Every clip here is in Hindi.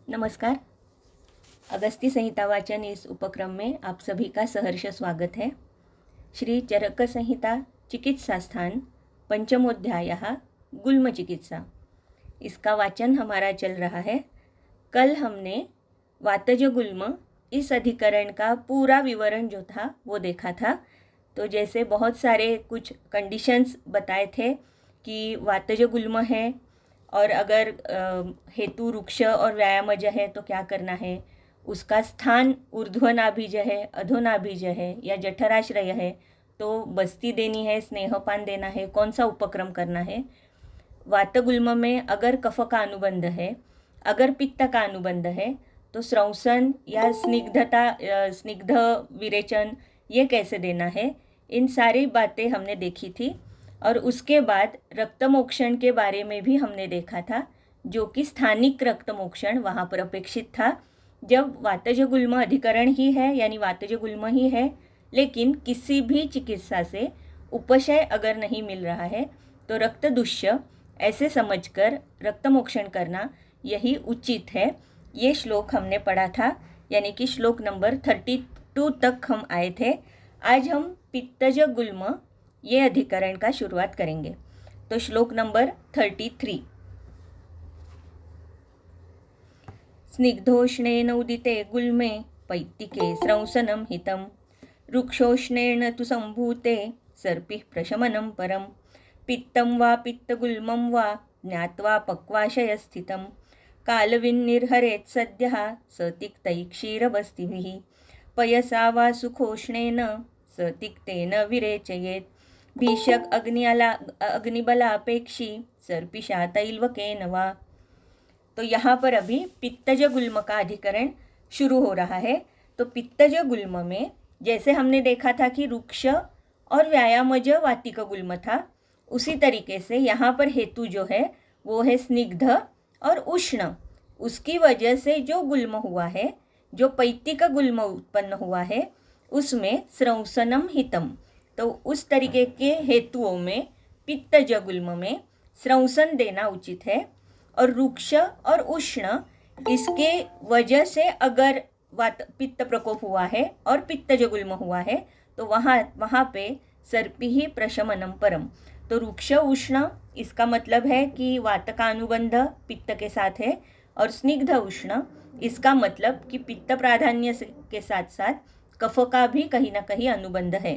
नमस्कार। अगस्ती संहिता वाचन इस उपक्रम में आप सभी का सहर्ष स्वागत है। श्री चरक संहिता चिकित्सा स्थान पंचमोध्याय गुल्म चिकित्सा, इसका वाचन हमारा चल रहा है। कल हमने वातज गुल्म इस अधिकरण का पूरा विवरण जो था वो देखा था। तो जैसे बहुत सारे कुछ कंडीशंस बताए थे कि वातज गुल्म है और अगर हेतु वृक्ष और व्यायामज है तो क्या करना है, उसका स्थान ऊर्ध्वनाभिज है, अधोनाभिज है या जठराश्रय है तो बस्ती देनी है, स्नेहपान देना है, कौन सा उपक्रम करना है। वातगुल्म में अगर कफ का अनुबंध है, अगर पित्त का अनुबंध है तो स्रंसन या स्निग्ध विरेचन ये कैसे देना है, इन सारी बातें हमने देखी थी। और उसके बाद रक्तमोक्षण के बारे में भी हमने देखा था, जो कि स्थानिक रक्तमोक्षण वहाँ पर अपेक्षित था। जब वातज गुल्म अधिकरण ही है यानी वातज गुल्म ही है, लेकिन किसी भी चिकित्सा से उपशय अगर नहीं मिल रहा है तो रक्तदुष्य ऐसे समझकर रक्तमोक्षण करना यही उचित है। ये श्लोक हमने पढ़ा था, यानी कि श्लोक नंबर 32 तक हम आए थे। आज हम पित्तज गुल्म ये अधिकरण का शुरुआत करेंगे। तो श्लोक नंबर 33। स्निग्धोष्णेन उदिते गुल्मे पैत्तिके स्रंसनं हितं, रुक्षोष्णेन तु संभूते सर्पिः प्रशमनं परं, पित्तं वा पित्तगुल्मं वा ज्ञात्वा पक्वाशयस्थितं, कालविन्निर्हरेत् सद्यः स तिक्तैः क्षीरबस्तिभिः, पयसा वा सुखोष्णेन स तिक्तेन विरेचयेत्, भीषक अग्निबलापेक्षी सर्पिशा तैल्वकेन वा। तो यहाँ पर अभी पित्तज गुल्म का अधिकरण शुरू हो रहा है। तो पित्तज गुल्म में जैसे हमने देखा था कि रुक्ष और व्यायामज वातिक गुल्म था, उसी तरीके से यहाँ पर हेतु जो है वो है स्निग्ध और उष्ण। उसकी वजह से जो गुल्म हुआ है, जो पैत्तिक गुल्म उत्पन्न हुआ है, उसमें स्रंसनम हितम। तो उस तरीके के हेतुओं में पित्तज गुल्म में स्रंसन देना उचित है। और रुक्ष और उष्ण इसके वजह से अगर पित्त प्रकोप हुआ है और पित्तज गुल्म हुआ है तो वहाँ पे सर्पि ही प्रशमनम परम। तो रुक्ष उष्ण इसका मतलब है कि वात का अनुबंध पित्त के साथ है, और स्निग्ध उष्ण इसका मतलब कि पित्त प्राधान्य के साथ साथ कफ का भी कहीं ना कहीं अनुबंध है।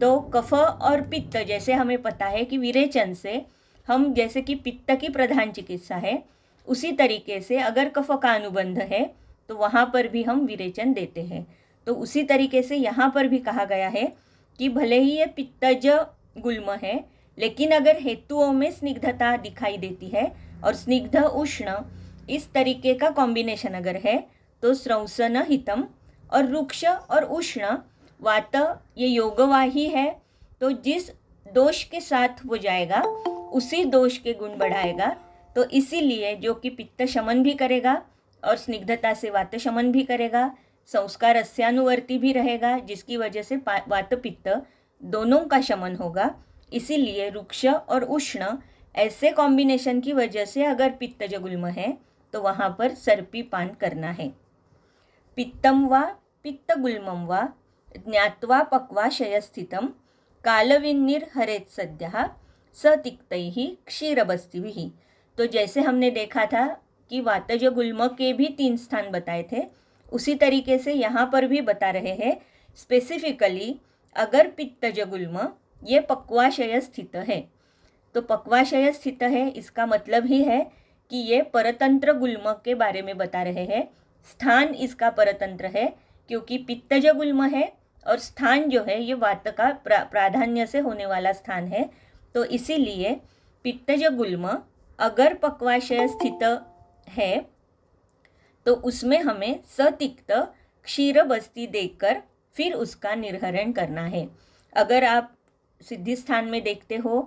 तो कफ और पित्त, जैसे हमें पता है कि विरेचन से हम, जैसे कि पित्त की प्रधान चिकित्सा है, उसी तरीके से अगर कफ का अनुबंध है तो वहाँ पर भी हम विरेचन देते हैं। तो उसी तरीके से यहाँ पर भी कहा गया है कि भले ही ये पित्तज गुल्म है, लेकिन अगर हेतुओं में स्निग्धता दिखाई देती है और स्निग्ध उष्ण इस तरीके का कॉम्बिनेशन अगर है तो स्रंसन हितम। और रुक्ष और उष्ण वात ये योगवाही है, तो जिस दोष के साथ वो जाएगा उसी दोष के गुण बढ़ाएगा। तो इसीलिए जो कि पित्त शमन भी करेगा और स्निग्धता से वात शमन भी करेगा, संस्कार अस्यानुवर्ती भी रहेगा, जिसकी वजह से वात पित्त दोनों का शमन होगा। इसीलिए रुक्ष और उष्ण ऐसे कॉम्बिनेशन की वजह से अगर पित्तज गुल्म है तो वहाँ पर सर्पी पान करना है। पित्तं वा पित्तगुल्मं वा ज्ञात्वा पक्वाशयस्थितं, कालविन्निर्हरेत् सद्यः स तिक्तैः क्षीरबस्तिभिः। तो जैसे हमने देखा था कि वातज गुल्म के भी 3 स्थान बताए थे, उसी तरीके से यहाँ पर भी बता रहे हैं। स्पेसिफिकली अगर पित्तज गुल्म ये पक्वाशय स्थित है, तो पक्वाशय स्थित है इसका मतलब ही है कि ये परतंत्र गुल्म के बारे में बता रहे हैं। स्थान इसका परतंत्र है क्योंकि पित्तज गुल्म है और स्थान जो है ये वात का प्राधान्य से होने वाला स्थान है। तो इसीलिए पित्तज गुल्म अगर पक्वाशय स्थित है तो उसमें हमें सतिक्त क्षीर बस्ती देकर फिर उसका निर्हरण करना है। अगर आप सिद्धि स्थान में देखते हो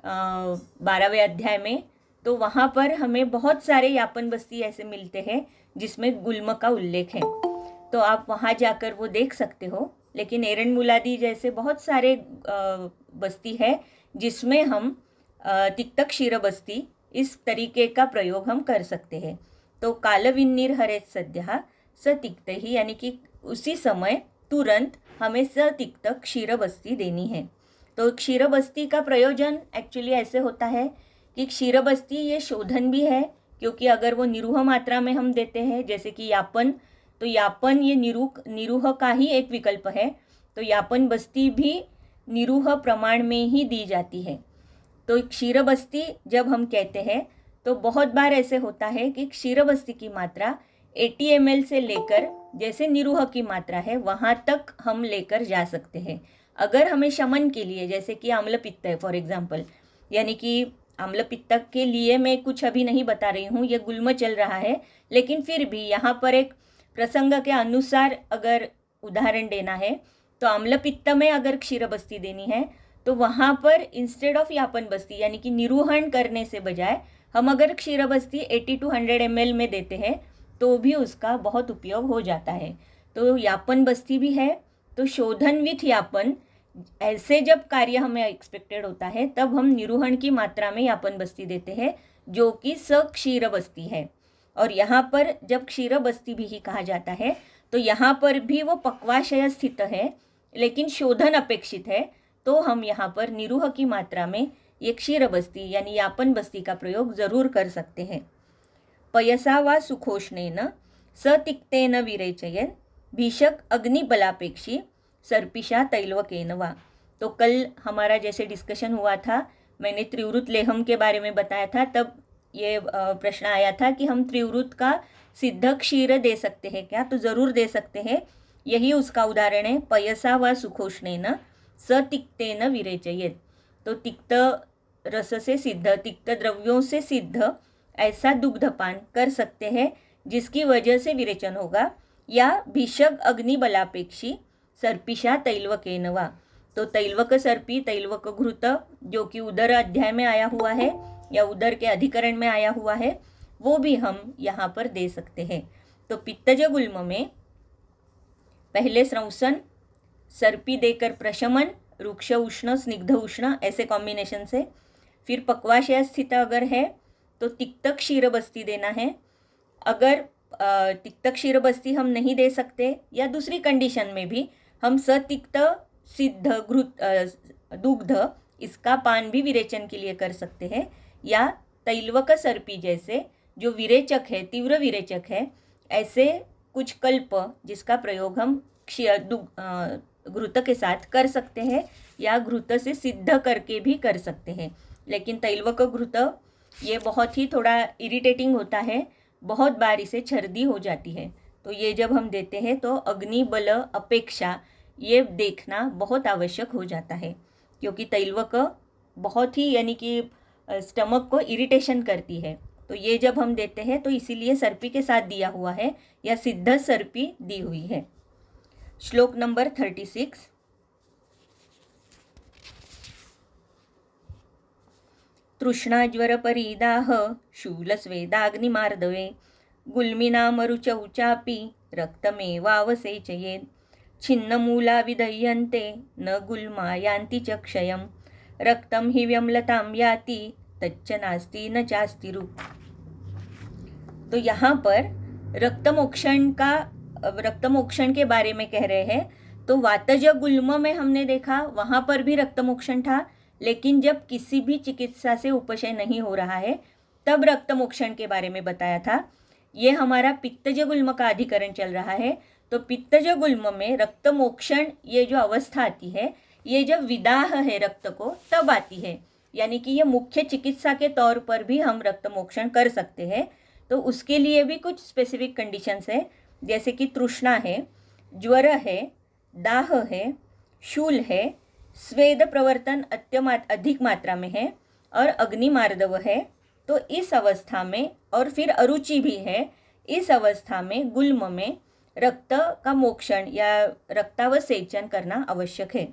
12वें अध्याय में, तो वहाँ पर हमें बहुत सारे यापन बस्ती ऐसे मिलते हैं जिसमें गुल्म का उल्लेख है, तो आप वहाँ जाकर वो देख सकते हो। लेकिन एरन मुलादी जैसे बहुत सारे बस्ती है जिसमें हम तिक्त क्षीर बस्ती इस तरीके का प्रयोग हम कर सकते हैं। तो कालविन्नीर हरेत सद्यः सतिक्त ही, यानी कि उसी समय तुरंत हमें सतिक्त क्षीरबस्ती देनी है। तो क्षीरबस्ती का प्रयोजन एक्चुअली ऐसे होता है कि क्षीरबस्ती ये शोधन भी है, क्योंकि अगर वो निरूह मात्रा में हम देते हैं, जैसे कि यापन, तो यापन ये निरूह का ही एक विकल्प है, तो यापन बस्ती भी निरूह प्रमाण में ही दी जाती है। तो क्षीरबस्ती जब हम कहते हैं तो बहुत बार ऐसे होता है कि क्षीरबस्ती की मात्रा 80 ml से लेकर जैसे निरूह की मात्रा है वहाँ तक हम लेकर जा सकते हैं। अगर हमें शमन के लिए, जैसे कि आम्ल पित्त है फॉर एग्जांपल, यानी कि आम्ल पित्त के लिए मैं कुछ अभी नहीं बता रही हूँ, ये गुल्म चल रहा है, लेकिन फिर भी यहाँ पर एक प्रसंग के अनुसार अगर उदाहरण देना है तो आम्ल पित्त में अगर क्षीरबस्ती देनी है तो वहाँ पर इंस्टेड ऑफ यापन बस्ती यानी कि निरूहण करने से बजाय हम अगर क्षीरबस्ती 80 to 100 ml में देते हैं तो भी उसका बहुत उपयोग हो जाता है। तो यापन बस्ती भी है, तो शोधन विथ यापन ऐसे जब कार्य हमें एक्सपेक्टेड होता है तब हम निरूहण की मात्रा में यापन बस्ती देते हैं, जो कि क्षीर बस्ती है। और यहाँ पर जब क्षीर बस्ती भी ही कहा जाता है तो यहाँ पर भी वो पक्वाशय स्थित है, लेकिन शोधन अपेक्षित है, तो हम यहाँ पर निरूह की मात्रा में ये क्षीर बस्ती यानी यापन बस्ती का प्रयोग जरूर कर सकते हैं। पयसा वा सुखोष्णेन सतिक्तेन विरेचयेत् भीषक अग्निबलापेक्षी सर्पिषा तैलवकेन वा। तो कल हमारा जैसे डिस्कशन हुआ था, मैंने त्रिवृत लेहम के बारे में बताया था, तब ये प्रश्न आया था कि हम त्रिवृत का सिद्ध क्षीर दे सकते हैं क्या, तो ज़रूर दे सकते हैं। यही उसका उदाहरण है, पयसा वा सुखोष्णेन सतिक्तेन विरेचयेत्। तो तिक्त रस से सिद्ध, तिक्त द्रव्यों से सिद्ध ऐसा दुग्धपान कर सकते हैं जिसकी वजह से विरेचन होगा, या भीषक अग्निबलापेक्षी सर्पिषा तैलवकेन वा। तो तैलवक सर्पी, तैलवक घृत जो कि उदर अध्याय में आया हुआ है या उदर के अधिकरण में आया हुआ है, वो भी हम यहाँ पर दे सकते हैं। तो पित्तज गुल्म में पहले स्रंसन, सर्पी देकर प्रशमन, रुक्ष उष्ण, स्निग्ध उष्ण ऐसे कॉम्बिनेशन से, फिर पक्वाशय स्थित अगर है तो तिक्त क्षीर बस्ती देना है। अगर तिक्त क्षीर बस्ती हम नहीं दे सकते या दूसरी कंडीशन में भी हम सतिक्त सिद्ध घृत दुग्ध इसका पान भी विरेचन के लिए कर सकते हैं, या तैलवक सर्पी जैसे जो विरेचक है, तीव्र विरेचक है, ऐसे कुछ कल्प जिसका प्रयोग हम घृत के साथ कर सकते हैं या घृत से सिद्ध करके भी कर सकते हैं। लेकिन तैलवक घृत ये बहुत ही थोड़ा इरिटेटिंग होता है, बहुत बार इसे छर्दी हो जाती है, तो ये जब हम देते हैं तो अग्निबल अपेक्षा ये देखना बहुत आवश्यक हो जाता है, क्योंकि तैलवक बहुत ही यानी कि स्टमक को इरिटेशन करती है। तो ये जब हम देते हैं तो इसीलिए सर्पी के साथ दिया हुआ है या सिद्ध सर्पी दी हुई है। श्लोक नंबर 36। तृष्णाज्वरपरीदाह शूलस्वेदाग्निमार्दवे गुल्मिनामरुचौ चापि रक्तमेवावसेचयेत् छिन्नमूला विदह्यन्ते न गुल्मा यान्ति च क्षयं रक्तं हि व्यम्लतां याति तच्च नास्ति न चास्ति रुक्। तो यहाँ पर रक्तमोक्षण के बारे में कह रहे हैं। तो वातज गुल्म में हमने देखा वहाँ पर भी रक्तमोक्षण था, लेकिन जब किसी भी चिकित्सा से उपशय नहीं हो रहा है तब रक्तमोक्षण के बारे में बताया था। ये हमारा पित्तज गुल्म का अधिकरण चल रहा है। तो पित्तज गुल्म में रक्तमोक्षण ये जो अवस्था आती है, ये जब विदाह है रक्त को तब आती है, यानी कि ये मुख्य चिकित्सा के तौर पर भी हम रक्तमोक्षण कर सकते हैं। तो उसके लिए भी कुछ स्पेसिफिक कंडीशंस है, जैसे कि तृष्णा है, ज्वर है, दाह है, शूल है, स्वेद प्रवर्तन अधिक मात्रा में है और अग्निमार्दव है। तो इस अवस्था में, और फिर अरुचि भी है, इस अवस्था में गुल्म में रक्त का मोक्षण या रक्तावसेचन करना आवश्यक है।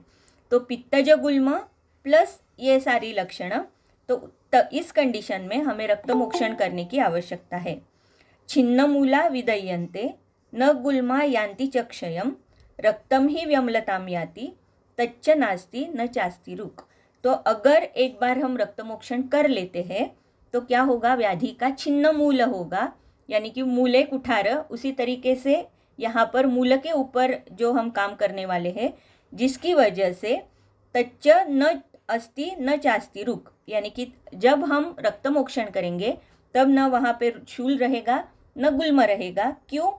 तो पित्तज गुल्म प्लस ये सारी लक्षण, तो इस कंडीशन में हमें रक्तमोक्षण करने की आवश्यकता है। छिन्नमूला विदह्यन्ते न गुल्मा यान्ति च क्षयं रक्तम ही व्यम्लताम याति तच्च नास्ति न चास्ति रुक्। तो अगर एक बार हम रक्तमोक्षण कर लेते हैं तो क्या होगा, व्याधि का छिन्न मूल होगा, यानी कि मूले कुठार, उसी तरीके से यहाँ पर मूल के ऊपर जो हम काम करने वाले हैं, जिसकी वजह से तच्च न अस्ति न चास्ति रुक, यानी कि जब हम रक्तमोक्षण करेंगे तब न वहाँ पे शूल रहेगा न गुल्म रहेगा। क्यों?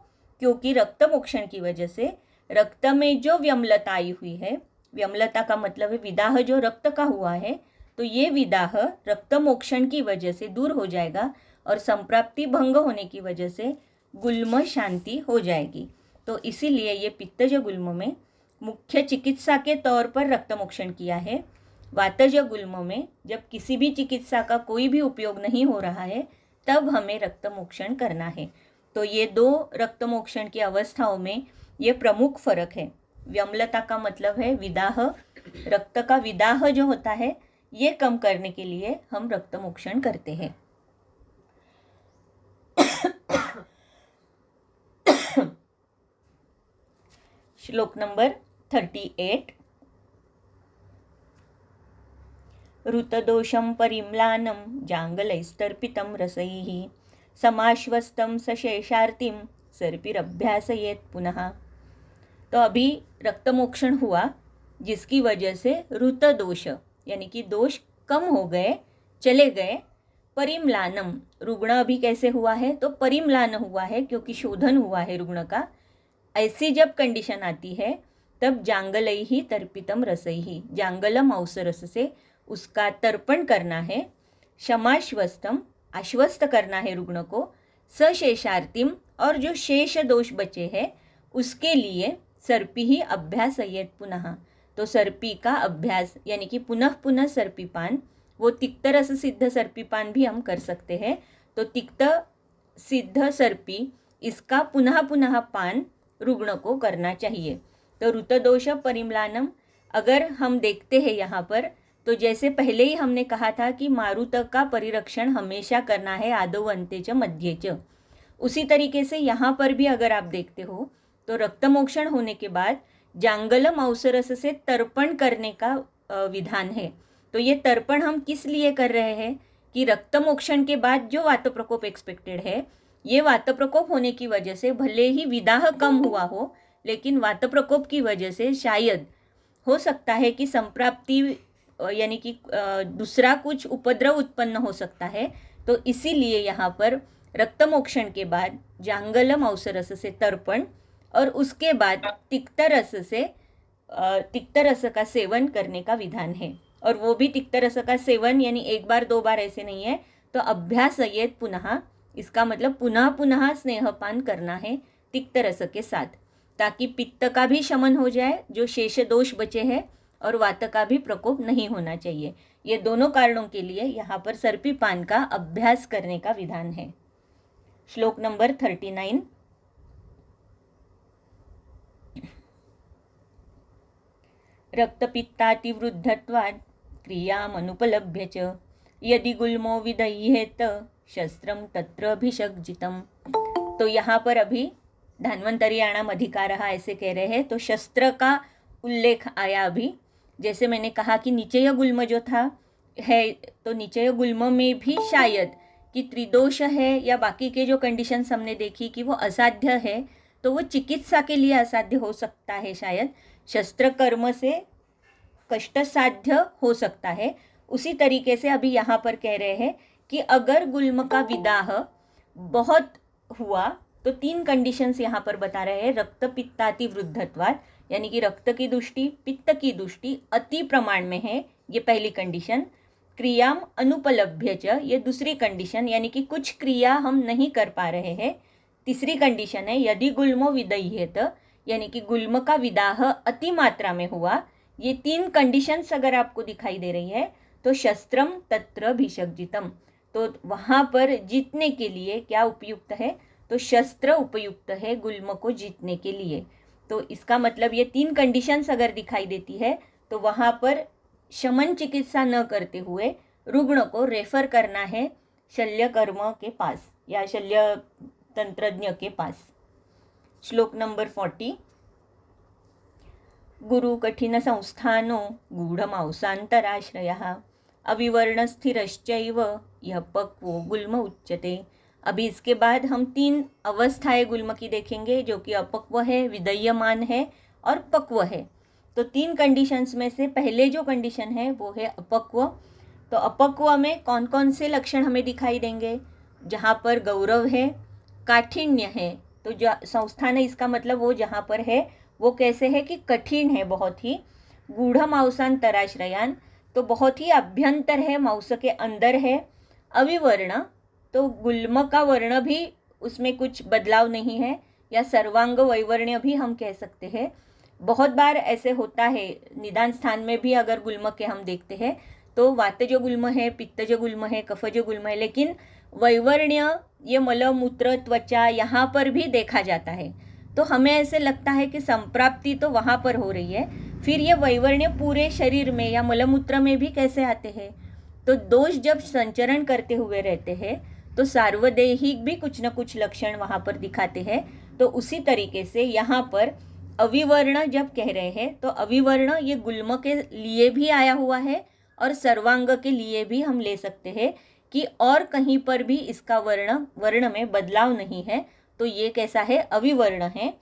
क्योंकि रक्तमोक्षण की वजह से रक्त में जो व्यम्लता आई हुई है, व्यम्लता का मतलब है विदाह जो रक्त का हुआ है, तो ये विदाह रक्तमोक्षण की वजह से दूर हो जाएगा और संप्राप्ति भंग होने की वजह से गुल्म शांति हो जाएगी। तो इसीलिए ये पित्तज गुल्म में मुख्य चिकित्सा के तौर पर रक्तमोक्षण किया है। वातज गुल्म में जब किसी भी चिकित्सा का कोई भी उपयोग नहीं हो रहा है तब हमें रक्तमोक्षण करना है। तो ये दो रक्तमोक्षण की अवस्थाओं में ये प्रमुख फर्क है। व्यम्लता का मतलब है विदाह, रक्त का विदाह जो होता है ये कम करने के लिए हम रक्तमोक्षण करते हैं। श्लोक नंबर 38। ऋतदोषं परिम्लानं जांगलैस्तर्पितं रसैः समाश्वस्तं सशेषार्तिं सर्पिरभ्यासयेत् पुनः। तो अभी रक्तमोक्षण हुआ जिसकी वजह से ऋत दोष यानी कि दोष कम हो गए, चले गए। परिम्लानम, रुग्ण अभी कैसे हुआ है? तो परिम्लान हुआ है क्योंकि शोधन हुआ है रुग्ण का। ऐसी जब कंडीशन आती है तब जांगलई ही तर्पितम रसई ही, जांगलम औसरस से उसका तर्पण करना है। क्षमाश्वस्तम, आश्वस्त करना है रुग्ण को। सशेषार्तिम, और जो शेष दोष बचे हैं उसके लिए सर्पी ही अभ्यासयेत पुनः, तो सर्पी का अभ्यास यानी कि पुनः पुनः सर्पीपान, वो तिक्त रस सिद्ध सर्पीपान भी हम कर सकते हैं। तो तिक्त सिद्ध सर्पी इसका पुनः पुनः पान रुग्ण को करना चाहिए। तो ऋतदोष परिम्लानम अगर हम देखते हैं यहाँ पर, तो जैसे पहले ही हमने कहा था कि मारुत का परिरक्षण हमेशा करना है आदौ अंते च मध्य च, उसी तरीके से यहाँ पर भी अगर आप देखते हो तो रक्तमोक्षण होने के बाद जांगलम औसरस से तर्पण करने का विधान है। तो ये तर्पण हम किस लिए कर रहे हैं कि रक्तमोक्षण के बाद जो वात प्रकोप एक्सपेक्टेड है, ये वात प्रकोप होने की वजह से भले ही विदाह कम हुआ हो, लेकिन वात प्रकोप की वजह से शायद हो सकता है कि संप्राप्ति यानी कि दूसरा कुछ उपद्रव उत्पन्न हो सकता है। तो इसीलिए यहाँ पर रक्तमोक्षण के बाद जांगलम औसरस से तर्पण और उसके बाद तिक्त रस का सेवन करने का विधान है। और वो भी तिक्त रस का सेवन यानी एक बार दो बार ऐसे नहीं है। तो अभ्यासयेत पुनः, इसका मतलब पुनः पुनः स्नेहपान करना है तिक्त रस के साथ, ताकि पित्त का भी शमन हो जाए, जो शेष दोष बचे हैं, और वात का भी प्रकोप नहीं होना चाहिए। ये दोनों कारणों के लिए यहाँ पर सर्पीपान का अभ्यास करने का विधान है। श्लोक नंबर 39। रक्तपित्तातिवृद्धत्वात् क्रियामनुपलभ्य च यदि गुल्मो विदह्येत शस्त्रम तत्र भिषग्जितम। तो यहाँ पर अभी धन्वंतरियाणाम अधिकारः ऐसे कह रहे हैं। तो शस्त्र का उल्लेख आया अभी। जैसे मैंने कहा कि निचय गुल्म जो था है, तो निचय गुल्म में भी शायद कि त्रिदोष है या बाकी के जो कंडीशंस हमने देखी कि वो असाध्य है, तो वो चिकित्सा के लिए असाध्य हो सकता है, शायद शस्त्र कर्म से कष्ट साध्य हो सकता है। उसी तरीके से अभी यहाँ पर कह रहे हैं कि अगर गुल्म का विदाह बहुत हुआ तो तीन कंडीशंस यहाँ पर बता रहे हैं। रक्त पित्ताति वृद्धत्वात्, यानी कि रक्त की दृष्टि, पित्त की दृष्टि अति प्रमाण में है, ये पहली कंडीशन। क्रियाम अनुपलभ्य च, ये दूसरी कंडीशन, यानी कि कुछ क्रिया हम नहीं कर पा रहे हैं। तीसरी कंडीशन है यदि गुल्मो विदह्येत, यानी कि गुल्म का विदाह अति मात्रा में हुआ। ये तीन कंडीशंस अगर आपको दिखाई दे रही है तो शस्त्रम तत्र भिषग्जितम, तो वहाँ पर जीतने के लिए क्या उपयुक्त है? तो शस्त्र उपयुक्त है गुल्म को जीतने के लिए। तो इसका मतलब ये तीन कंडीशंस अगर दिखाई देती है तो वहाँ पर शमन चिकित्सा न करते हुए रुग्ण को रेफर करना है शल्य कर्म के पास या शल्य तंत्रज्ञ के पास। श्लोक नंबर 40। गुरु कठिन संस्थानो गूढ़मांसान्तराश्रयः अविवर्ण स्थिरश्चैव यः पक्वो गुल्म उच्यते अभी इसके बाद हम 3 अवस्थाएं गुल्म की देखेंगे, जो कि अपक्व है, विदयमान है और पक्व है। तो 3 कंडीशंस में से पहले जो कंडीशन है वो है अपक्व। तो अपक्व में कौन कौन से लक्षण हमें दिखाई देंगे? जहाँ पर गौरव है, काठिन्य है, तो जो संस्थान है इसका मतलब वो जहाँ पर है वो कैसे है कि कठिन है बहुत ही। गूढ़मांसांतराश्रयान, तो बहुत ही अभ्यंतर है, मांस के अंदर है। अविवर्ण, तो गुल्म का वर्ण भी उसमें कुछ बदलाव नहीं है, या सर्वांग वैवर्ण्य भी हम कह सकते हैं। बहुत बार ऐसे होता है निदान स्थान में भी, अगर गुल्म के हम देखते हैं तो वातज गुल्म है, पित्तज गुल्म है, कफज गुल्म है, लेकिन वैवर्ण्य ये मल मूत्र त्वचा यहाँ पर भी देखा जाता है। तो हमें ऐसे लगता है कि संप्राप्ति तो वहाँ पर हो रही है, फिर ये वैवर्ण्य पूरे शरीर में या मलमूत्र में भी कैसे आते हैं? तो दोष जब संचरण करते हुए रहते हैं तो सार्वदेहिक भी कुछ न कुछ लक्षण वहाँ पर दिखाते हैं। तो उसी तरीके से यहाँ पर अविवर्ण जब कह रहे हैं तो अविवर्ण ये गुल्म के लिए भी आया हुआ है और सर्वांग के लिए भी हम ले सकते हैं कि और कहीं पर भी इसका वर्ण में बदलाव नहीं है, तो ये कैसा है? अविवर्ण है।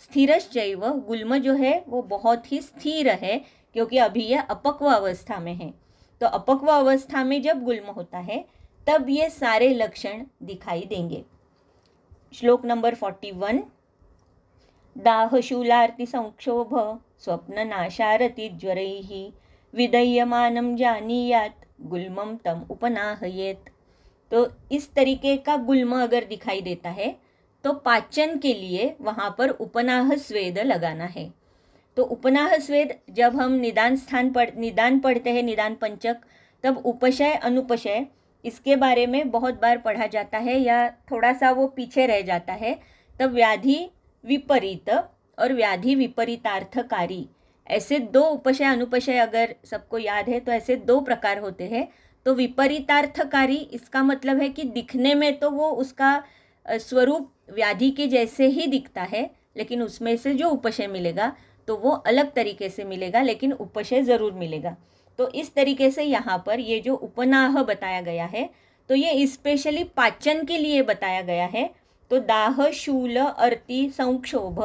स्थिरश्चैव, गुल्म जो है वो बहुत ही स्थिर है, क्योंकि अभी यह अपक्व अवस्था में है। तो अपक्व अवस्था में जब गुल्म होता है तब ये सारे लक्षण दिखाई देंगे। श्लोक नंबर 41, दाहशूलार्ति संक्षोभ स्वप्न नाशारति ज्वरैः विदयमानं जानीयात गुल्मं तम उपनाहयेत। तो इस तरीके का गुल्म अगर दिखाई देता है तो पाचन के लिए वहाँ पर उपनाह स्वेद लगाना है। तो उपनाह स्वेद जब हम निदान पढ़ते हैं, निदान पंचक, तब उपशय अनुपशय इसके बारे में बहुत बार पढ़ा जाता है, या थोड़ा सा वो पीछे रह जाता है। तब व्याधि विपरीत और व्याधि विपरीतार्थकारी, ऐसे 2 उपशय अनुपशय अगर सबको याद है तो ऐसे 2 प्रकार होते हैं। तो विपरीतार्थकारी इसका मतलब है कि दिखने में तो वो उसका स्वरूप व्याधि के जैसे ही दिखता है, लेकिन उसमें से जो उपशय मिलेगा तो वो अलग तरीके से मिलेगा, लेकिन उपशय ज़रूर मिलेगा। तो इस तरीके से यहाँ पर ये जो उपनाह बताया गया है तो ये स्पेशली पाचन के लिए बताया गया है। तो दाह शूल अर्ति संक्षोभ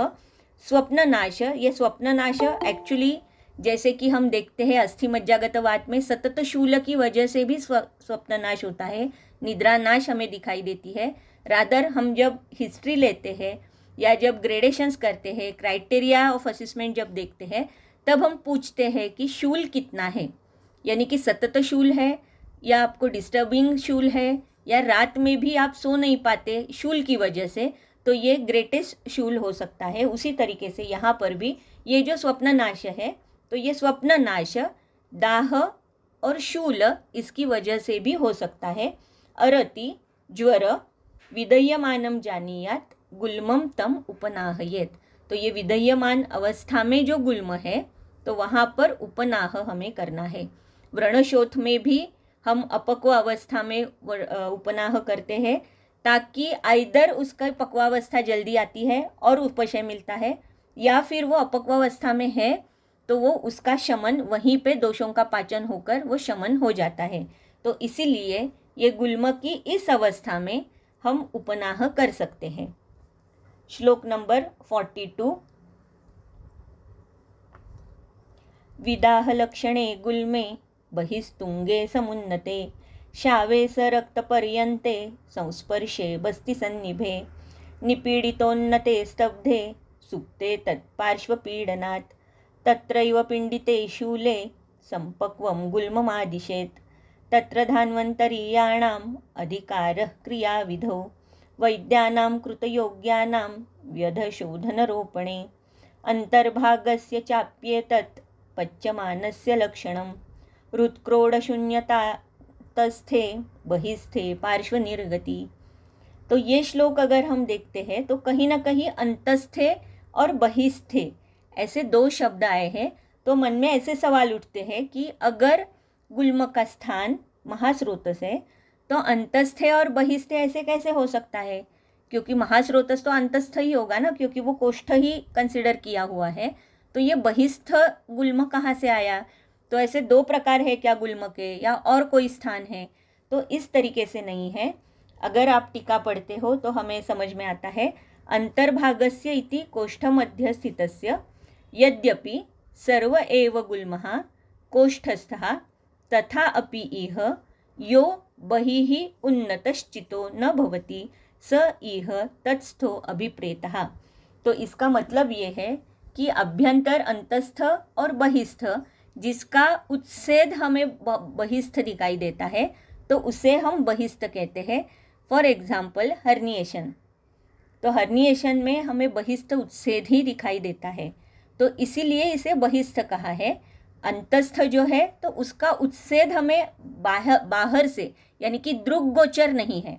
स्वप्ननाश, ये स्वप्ननाश एक्चुअली जैसे कि हम देखते हैं अस्थि मज्जागतवात में सतत शूल की वजह से भी स्वप्ननाश होता है, निद्रा नाश हमें दिखाई देती है। रादर हम जब हिस्ट्री लेते हैं या जब ग्रेडेशंस करते हैं, क्राइटेरिया ऑफ असेसमेंट जब देखते हैं, तब हम पूछते हैं कि शूल कितना है, यानी कि सतत शूल है या आपको डिस्टर्बिंग शूल है, या रात में भी आप सो नहीं पाते शूल की वजह से, तो ये ग्रेटेस्ट शूल हो सकता है। उसी तरीके से यहाँ पर भी ये जो स्वप्ननाश है तो ये स्वप्ननाश दाह और शूल इसकी वजह से भी हो सकता है। अरति ज्वर विदयमानम जानीयात गुल्मम तम उपनाहयेत, तो ये विदयमान अवस्था में जो गुल्म है तो वहाँ पर उपनाह हमें करना है। व्रणशोथ में भी हम अपक्व अवस्था में उपनाह करते हैं, ताकि आइदर उसका पक्वावस्था जल्दी आती है और उपशय मिलता है, या फिर वो अपक्वावस्था में है तो वो उसका शमन वहीं पे दोषों का पाचन होकर वो शमन हो जाता है। तो इसीलिए ये गुल्म की इस अवस्था में हम उपनाह कर सकते हैं। श्लोक नंबर 42, विदाह लक्षणे गुल्मे बहिस्तुंगे समुन्नते शावे सरक्तपर्यन्ते संस्पर्शे बस्ति सन्निभे निपीडितोन्नते स्तब्धे सुप्ते तत्पार्श्वपीडनात् तत्रैव पिण्डिते शूले संपक्वं गुल्ममादिशेत् तत्र धान्वन्तरीयाणाम् अधिकारः क्रियाविधौ वैद्यानां कृतयोग्यानां व्यधशोधनरोपणे अन्तर्भागस्य चाप्येतत् पच्यमानस्य लक्षणं हृत्क्रोडशून्यता तस्थे बहिस्थे पार्श्वनिर्गति। तो ये श्लोक अगर हम देखते हैं तो कहीं ना कहीं अंतस्थे और बहिस्थे ऐसे 2 शब्द आए हैं। तो मन में ऐसे सवाल उठते हैं कि अगर गुल्म का स्थान महास्रोतस है तो अंतस्थे और बहिस्थे ऐसे कैसे हो सकता है? क्योंकि महास्रोतस तो अंतस्थ ही होगा ना, क्योंकि वो कोष्ठ ही कंसिडर किया हुआ है। तो ये बहिस्थ गुल्म कहाँ से आया? तो ऐसे 2 प्रकार है क्या गुल्म के, या और कोई स्थान है? तो इस तरीके से नहीं है। अगर आप टीका पढ़ते हो तो हमें समझ में आता है, अंतर्भागस्य इति कोष्ठमध्यस्थितस्य यद्यपि सर्व एव गुल्मः कोष्ठस्थः तथा अपि इह यो बहिः उन्नतश्चितो न भवति स इह तत्स्थो अभिप्रेतः। तो इसका मतलब ये है कि अभ्यंतर, अंतस्थ और बहिस्थ, जिसका उत्सेद हमें बहिस्थ दिखाई देता है तो उसे हम बहिस्थ कहते हैं। फॉर एग्जाम्पल हर्निएशन, तो हर्निएशन में हमें बहिस्थ उत्सेद ही दिखाई देता है, तो इसीलिए इसे बहिस्थ कहा है। अंतस्थ जो है तो उसका उत्सेद हमें बाहर से यानी कि दृग्गोचर नहीं है।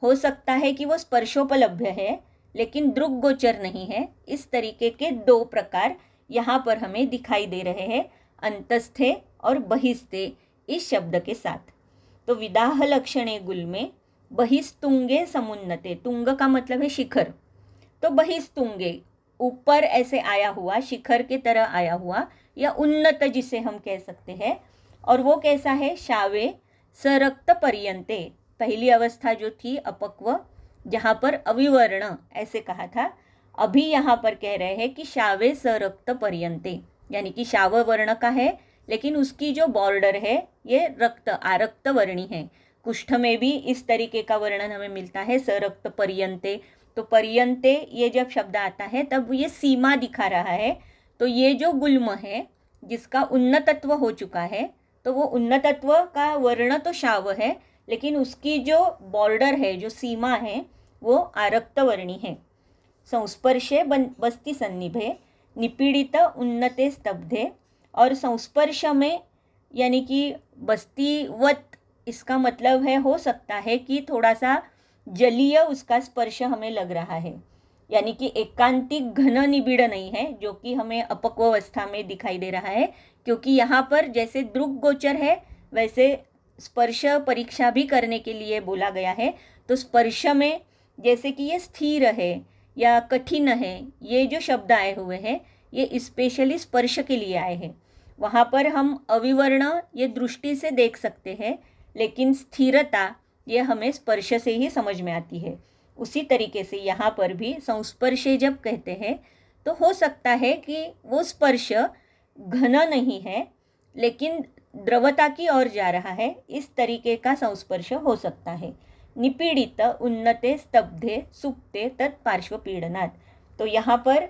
हो सकता है कि वो स्पर्शोपलभ्य है लेकिन दृग्गोचर नहीं है। इस तरीके के दो प्रकार यहाँ पर हमें दिखाई दे रहे हैं, अंतस्थे और बहिस्थे इस शब्द के साथ। तो विदाह लक्षणे गुल्मे बहिस्तुंगे समुन्नते, तुंग का मतलब है शिखर, तो बहिस्तुंगे ऊपर ऐसे आया हुआ, शिखर के तरह आया हुआ, या उन्नत जिसे हम कह सकते हैं। और वो कैसा है, शावे सरक्त पर्यंते, पहली अवस्था जो थी अपक्व, जहाँ पर अविवर्ण ऐसे कहा था, अभी यहाँ पर कह रहे हैं कि शावे सरक्त पर्यंते, यानी कि शाव वर्ण का है लेकिन उसकी जो बॉर्डर है ये रक्त, आरक्त वर्णी है। कुष्ठ में भी इस तरीके का वर्णन हमें मिलता है, सरक्त पर्यंते। तो पर्यंते ये जब शब्द आता है तब ये सीमा दिखा रहा है। तो ये जो गुल्म है जिसका उन्नतत्व हो चुका है, तो वो उन्नतत्व का वर्ण तो शाव है लेकिन उसकी जो बॉर्डर है, जो सीमा है, वो आरक्त वर्णी है। संस्पर्शे बस्ती सन्निभे निपीड़ित उन्नते स्तब्धे, और संस्पर्श में यानी कि बस्तीवत, इसका मतलब है हो सकता है कि थोड़ा सा जलीय उसका स्पर्श हमें लग रहा है, यानी कि एकांतिक घन निबिड़ नहीं है जो कि हमें अपक्वावस्था में दिखाई दे रहा है। क्योंकि यहाँ पर जैसे दृग्गोचर है वैसे स्पर्श परीक्षा भी करने के लिए बोला गया है। तो स्पर्श में जैसे कि ये स्थिर है या कठिन है, ये जो शब्द आए हुए हैं ये स्पेशली स्पर्श के लिए आए हैं। वहाँ पर हम अविवर्ण ये दृष्टि से देख सकते हैं लेकिन स्थिरता ये हमें स्पर्श से ही समझ में आती है। उसी तरीके से यहाँ पर भी संस्पर्शे जब कहते हैं तो हो सकता है कि वो स्पर्श घन नहीं है लेकिन द्रवता की ओर जा रहा है, इस तरीके का संस्पर्श हो सकता है। निपीड़ित उन्नते स्तब्धे सुप्ते तत्पार्श्व पीड़नात्, तो यहाँ पर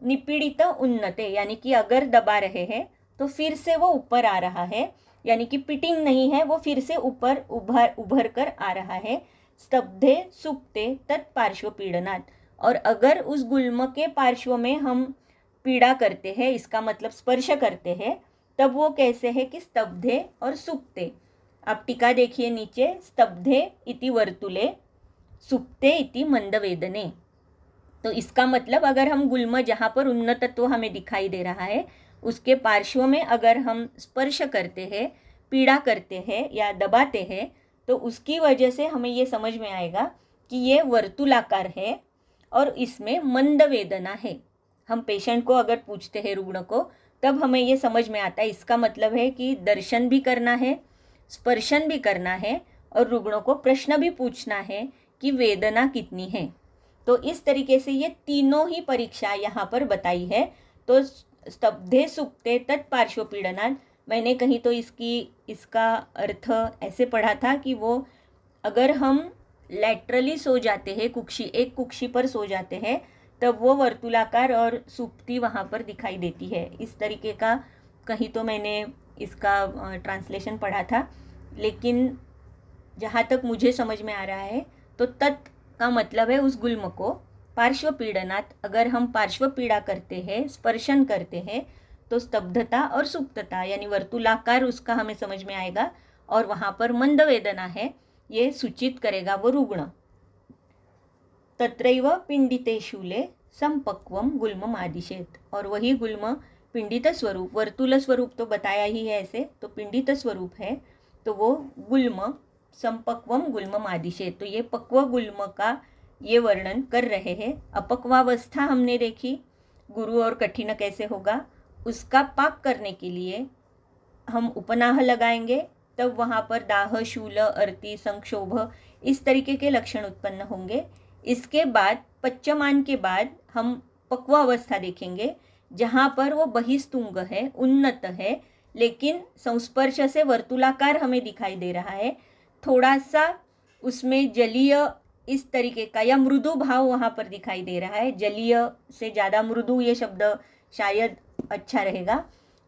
निपीड़ित उन्नते यानी कि अगर दबा रहे हैं तो फिर से वो ऊपर आ रहा है, यानी कि पिटिंग नहीं है, वो फिर से ऊपर उभर कर आ रहा है। स्तब्धे सुप्ते तत्पार्श्व पीड़नात्, और अगर उस गुल्म के पार्श्व में हम पीड़ा करते हैं, इसका मतलब स्पर्श करते हैं, तब वो कैसे है कि स्तब्धे और सुप्ते। आप टीका देखिए नीचे, स्तब्धे इति वर्तुले सुप्ते इति मंदवेदने। तो इसका मतलब अगर हम गुल्म जहाँ पर उन्नतत्व हमें दिखाई दे रहा है उसके पार्श्व में अगर हम स्पर्श करते हैं, पीड़ा करते हैं या दबाते हैं, तो उसकी वजह से हमें ये समझ में आएगा कि ये वर्तुलाकार है और इसमें मंद वेदना है। हम पेशेंट को अगर पूछते हैं, रुग्ण को, तब हमें ये समझ में आता है, इसका मतलब है कि दर्शन भी करना है, स्पर्शन भी करना है और रुग्णों को प्रश्न भी पूछना है कि वेदना कितनी है। तो इस तरीके से ये तीनों ही परीक्षा यहाँ पर बताई है। तो स्तब्धे सुप्ते तत्पार्श्व पीड़नात्, मैंने कहीं तो इसका अर्थ ऐसे पढ़ा था कि वो अगर हम लैटरली सो जाते हैं, एक कुक्षी पर सो जाते हैं, तब वो वर्तुलाकार और सुप्ति वहाँ पर दिखाई देती है। इस तरीके का कहीं तो मैंने इसका ट्रांसलेशन पढ़ा था, लेकिन जहाँ तक मुझे समझ में आ रहा है तो तत् का मतलब है उस गुल्म को, पार्श्व पीड़नात् अगर हम पार्श्व पीड़ा करते हैं, स्पर्शन करते हैं, तो स्तब्धता और सुप्तता यानी वर्तुलाकार उसका हमें समझ में आएगा, और वहाँ पर मंद वेदना है ये सूचित करेगा वो रुग्ण। तत्रैव पिंडिते शूले संपक्वम गुल्मम आदिशेत, और वही गुल्म पिंडित स्वरूप, वर्तुल स्वरूप तो बताया ही है ऐसे, तो पिंडित स्वरूप है, तो वो गुल्म संपक्वम गुल्मम आदिशेत, तो ये पक्व गुल्म का ये वर्णन कर रहे हैं। अपक्वावस्था हमने देखी, गुरु और कठिन कैसे होगा, उसका पाक करने के लिए हम उपनाह लगाएंगे, तब वहाँ पर दाह, शूल, अर्ति, संक्षोभ इस तरीके के लक्षण उत्पन्न होंगे। इसके बाद पच्चमान के बाद हम पक्वावस्था देखेंगे, जहाँ पर वो बहिस्तुंग है, उन्नत है, लेकिन संस्पर्श से वर्तुलाकार हमें दिखाई दे रहा है। थोड़ा सा उसमें जलीय इस तरीके का या मृदु भाव वहाँ पर दिखाई दे रहा है। जलीय से ज़्यादा मृदु ये शब्द शायद अच्छा रहेगा।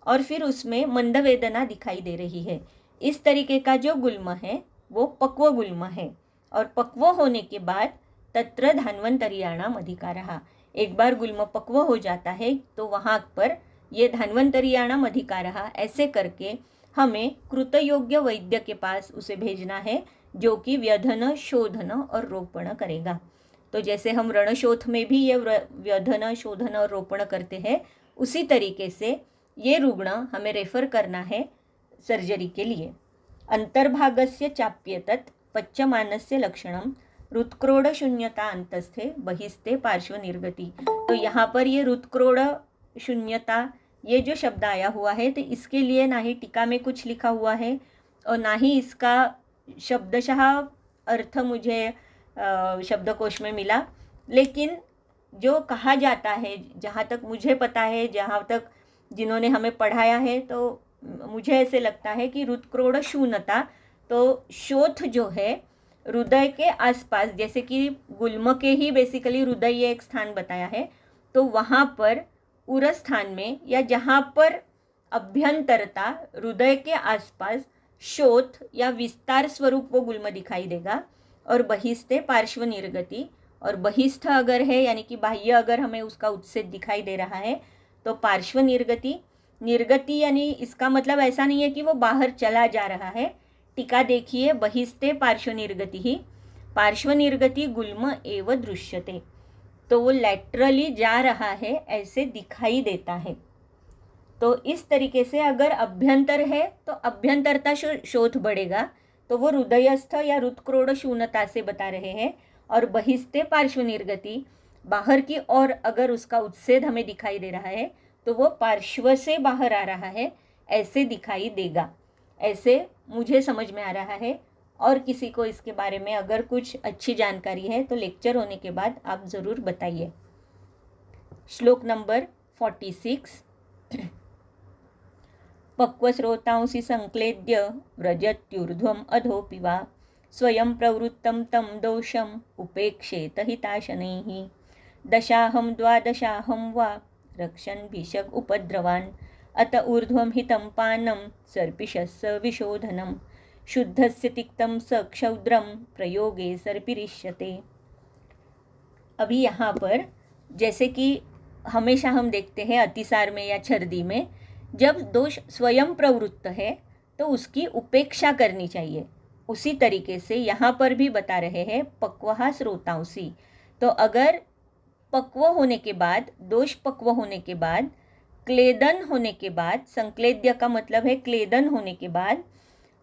और फिर उसमें मंद वेदना दिखाई दे रही है। इस तरीके का जो गुल्म है वो पक्व गुल्म है। और पक्व होने के बाद तत्र धान्वंतरियाणाम अधिकारः, एक बार गुल्म पक्व हो जाता है तो वहाँ पर ये धान्वंतरियाणाम अधिकारः ऐसे करके हमें कृतयोग्य वैद्य के पास उसे भेजना है, जो कि व्यधन, शोधन और रोपण करेगा। तो जैसे हम रणशोथ में भी ये व्यधन, शोधन और रोपण करते हैं, उसी तरीके से ये रुग्ण हमें रेफर करना है सर्जरी के लिए। अंतर्भागस्य चाप्येतत् पच्यमानस्य लक्षणम हृत्क्रोड शून्यता अंतस्थे बहिस्ते पार्श्व निर्गति। तो यहाँ पर ये हृत्क्रोड शून्यता ये जो शब्द आया हुआ है, तो इसके लिए ना ही टीका में कुछ लिखा हुआ है और ना ही इसका शब्दशः अर्थ मुझे शब्दकोश में मिला। लेकिन जो कहा जाता है, जहाँ तक मुझे पता है, जहाँ तक जिन्होंने हमें पढ़ाया है, तो मुझे ऐसे लगता है कि हृत्क्रोड शून्यता, तो शोथ जो है हृदय के आसपास, जैसे कि गुल्म के ही बेसिकली हृदय ये एक स्थान बताया है, तो वहाँ पर उर स्थान में या जहाँ पर अभ्यंतरता हृदय के आसपास शोथ या विस्तार स्वरूप वो गुल्म दिखाई देगा। और बहिस्ते पार्श्व निर्गति, और बहिस्थ अगर है यानी कि बाह्य अगर हमें उसका उत्सेद दिखाई दे रहा है तो पार्श्व निर्गति। निर्गति यानी इसका मतलब ऐसा नहीं है कि वो बाहर चला जा रहा है। टीका देखिए, बहिस्ते पार्श्व निर्गति ही, पार्श्व निर्गति गुल्म एव दृश्यते, तो वो लैटरली जा रहा है ऐसे दिखाई देता है। तो इस तरीके से अगर अभ्यंतर है तो अभ्यंतरता शोथ बढ़ेगा, तो वो हृदयस्थ या हृत्क्रोड शून्यता से बता रहे हैं। और बहिस्ते पार्श्व निर्गति, बाहर की ओर अगर उसका उत्सेद हमें दिखाई दे रहा है तो वो पार्श्व से बाहर आ रहा है ऐसे दिखाई देगा। ऐसे मुझे समझ में आ रहा है। और किसी को इसके बारे में अगर कुछ अच्छी जानकारी है तो लेक्चर होने के बाद आप ज़रूर बताइए। श्लोक नंबर 46। पक्वस्रोतांसि संक्लेद्य व्रजत्यूर्ध्वम् अधोऽपि वा स्वयं प्रवृत्तं तं दोषम् उपेक्षेत हिताशनैः दशाहं द्वादशाहं वा रक्षन् भिषक् उपद्रवान् अत ऊर्ध्वं हितं पानं सर्पिषस्य विशोधनं शुद्धस्य तिक्तं स क्षौद्रं प्रयोगे सर्पिरिष्यते। अभी यहाँ पर जैसे कि हमेशा हम देखते हैं अतिसार में या छर्दी में, जब दोष स्वयं प्रवृत्त है तो उसकी उपेक्षा करनी चाहिए। उसी तरीके से यहाँ पर भी बता रहे हैं पक्वः स्रोतांसि, तो अगर पक्व होने के बाद, दोष पक्व होने के बाद, क्लेदन होने के बाद, संक्लेद्य का मतलब है क्लेदन होने के बाद,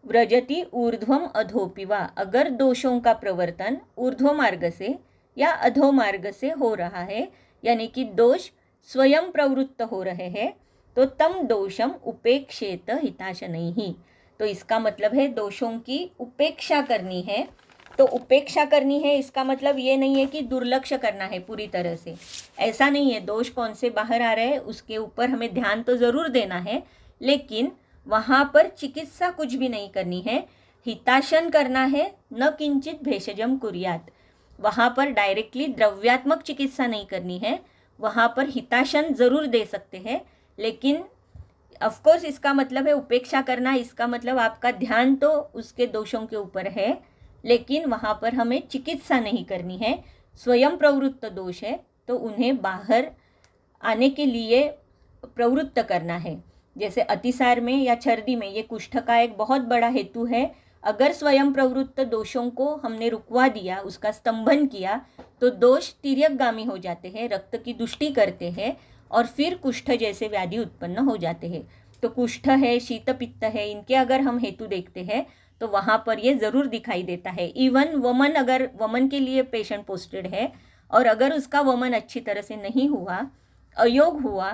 व्रजति ऊर्ध्वम अधोऽपि वा, अगर दोषों का प्रवर्तन ऊर्ध्व मार्ग से या अधो मार्ग से हो रहा है, यानी कि दोष स्वयं प्रवृत्त हो रहे हैं, तो तम दोषम उपेक्षेत हिताशनैः, तो इसका मतलब है दोषों की उपेक्षा करनी है। तो उपेक्षा करनी है इसका मतलब ये नहीं है कि दुर्लक्ष्य करना है पूरी तरह से, ऐसा नहीं है। दोष कौन से बाहर आ रहे हैं उसके ऊपर हमें ध्यान तो ज़रूर देना है, लेकिन वहाँ पर चिकित्सा कुछ भी नहीं करनी है, हिताशन करना है। न किंचित भेषजम कुर्यात, वहाँ पर डायरेक्टली द्रव्यात्मक चिकित्सा नहीं करनी है, वहाँ पर हिताशन ज़रूर दे सकते हैं, लेकिन ऑफकोर्स इसका मतलब है उपेक्षा करना, इसका मतलब आपका ध्यान तो उसके दोषों के ऊपर है, लेकिन वहाँ पर हमें चिकित्सा नहीं करनी है। स्वयं प्रवृत्त दोष है तो उन्हें बाहर आने के लिए प्रवृत्त करना है। जैसे अतिसार में या छर्दी में ये कुष्ठ का एक बहुत बड़ा हेतु है। अगर स्वयं प्रवृत्त दोषों को हमने रुकवा दिया, उसका स्तंभन किया, तो दोष तिर्यकगामी हो जाते हैं, रक्त की दुष्टि करते हैं और फिर कुष्ठ जैसे व्याधि उत्पन्न हो जाते हैं। तो कुष्ठ है, शीत पित्त है, इनके अगर हम हेतु देखते हैं तो वहाँ पर ये ज़रूर दिखाई देता है। इवन वमन, अगर वमन के लिए पेशेंट पोस्टेड है और अगर उसका वमन अच्छी तरह से नहीं हुआ, अयोग हुआ,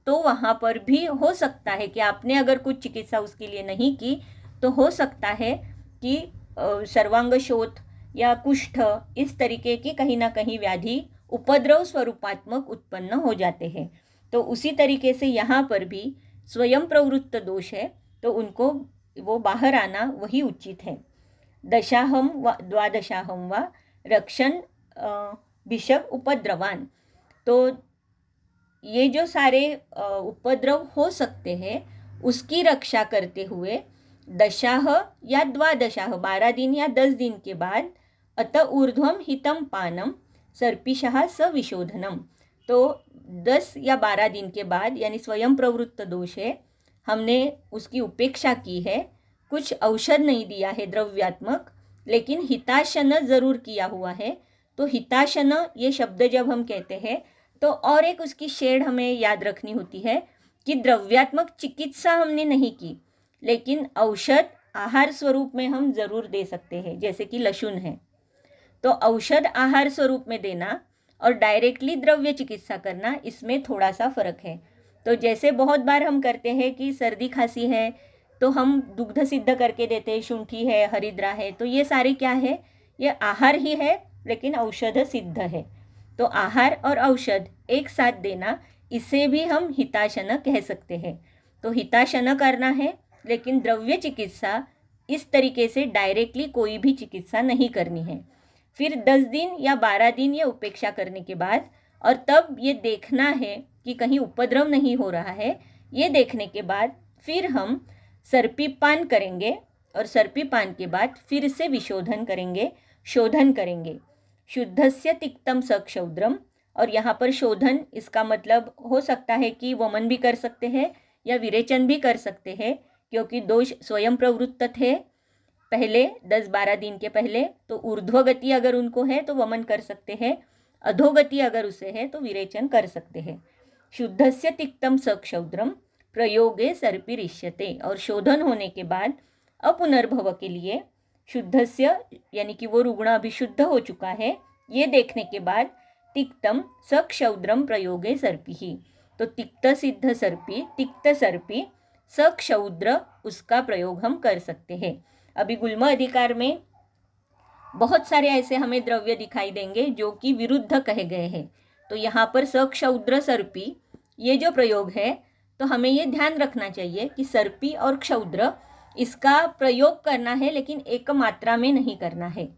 तो वहाँ पर भी हो सकता है कि आपने अगर कुछ चिकित्सा उसके लिए नहीं की तो हो सकता है कि सर्वांग शोथ या कुष्ठ, इस तरीके की कहीं ना कहीं व्याधि उपद्रव स्वरूपात्मक उत्पन्न हो जाते हैं। तो उसी तरीके से यहाँ पर भी स्वयं प्रवृत्त दोष है, तो उनको वो बाहर आना वही उचित है। दशाहम व द्वादशाहम व रक्षण भिषक उपद्रवान, तो ये जो सारे उपद्रव हो सकते हैं उसकी रक्षा करते हुए दशाह या द्वादशाह 12 दिन या 10 दिन के बाद अत ऊर्ध्वम हितम पानम सर्पिशः सविशोधनम, तो 10 या 12 दिन के बाद यानी स्वयं प्रवृत्त दोष है, हमने उसकी उपेक्षा की है, कुछ औषध नहीं दिया है द्रव्यात्मक, लेकिन हिताशन ज़रूर किया हुआ है। तो हिताशन ये शब्द जब हम कहते हैं तो और एक उसकी शेड हमें याद रखनी होती है कि द्रव्यात्मक चिकित्सा हमने नहीं की, लेकिन औषध आहार स्वरूप में हम ज़रूर दे सकते हैं, जैसे कि लहसुन है। तो औषध आहार स्वरूप में देना और डायरेक्टली द्रव्य चिकित्सा करना, इसमें थोड़ा सा फ़र्क है। तो जैसे बहुत बार हम करते हैं कि सर्दी खांसी है तो हम दुग्ध सिद्ध करके देते हैं, शुंठी है, हरिद्रा है, तो ये सारे क्या है, ये आहार ही है लेकिन औषध सिद्ध है। तो आहार और औषध एक साथ देना, इसे भी हम हिताशन कह सकते हैं। तो हिताशन करना है, लेकिन द्रव्य चिकित्सा इस तरीके से डायरेक्टली कोई भी चिकित्सा नहीं करनी है। फिर 10 दिन या 12 दिन ये उपेक्षा करने के बाद, और तब ये देखना है कि कहीं उपद्रव नहीं हो रहा है, ये देखने के बाद फिर हम सर्पीपान करेंगे, और सर्पीपान के बाद फिर से विशोधन करेंगे, शोधन करेंगे। शुद्धस्य तिक्तम सक्षौद्रम, और यहाँ पर शोधन इसका मतलब हो सकता है कि वमन भी कर सकते हैं या विरेचन भी कर सकते हैं, क्योंकि दोष स्वयं प्रवृत्त थे पहले 10-12 दिन के पहले, तो ऊर्ध्वगति अगर उनको है तो वमन कर सकते हैं, अधोगति अगर उसे है तो विरेचन कर सकते हैं। शुद्धस्य तिक्तम सक्षौद्रम प्रयोगे सर्पिरिष्यते, और शोधन होने के बाद अपुनर्भव के लिए शुद्धस्य यानी कि वो रुग्ण अभी शुद्ध हो चुका है, ये देखने के बाद तिक्तम सक्षौद्रम प्रयोगे सर्पि, तो तिक्त सिद्ध सर्पी, तिक्त सर्पी, सक्षौद्र, उसका प्रयोग हम कर सकते हैं। अभी गुल्म अधिकार में बहुत सारे ऐसे हमें द्रव्य दिखाई देंगे जो कि विरुद्ध कहे गए हैं। तो यहाँ पर सक्षौद्र सर्पी ये जो प्रयोग है, तो हमें ये ध्यान रखना चाहिए कि सर्पी और क्षौद्र इसका प्रयोग करना है, लेकिन एक मात्रा में नहीं करना है,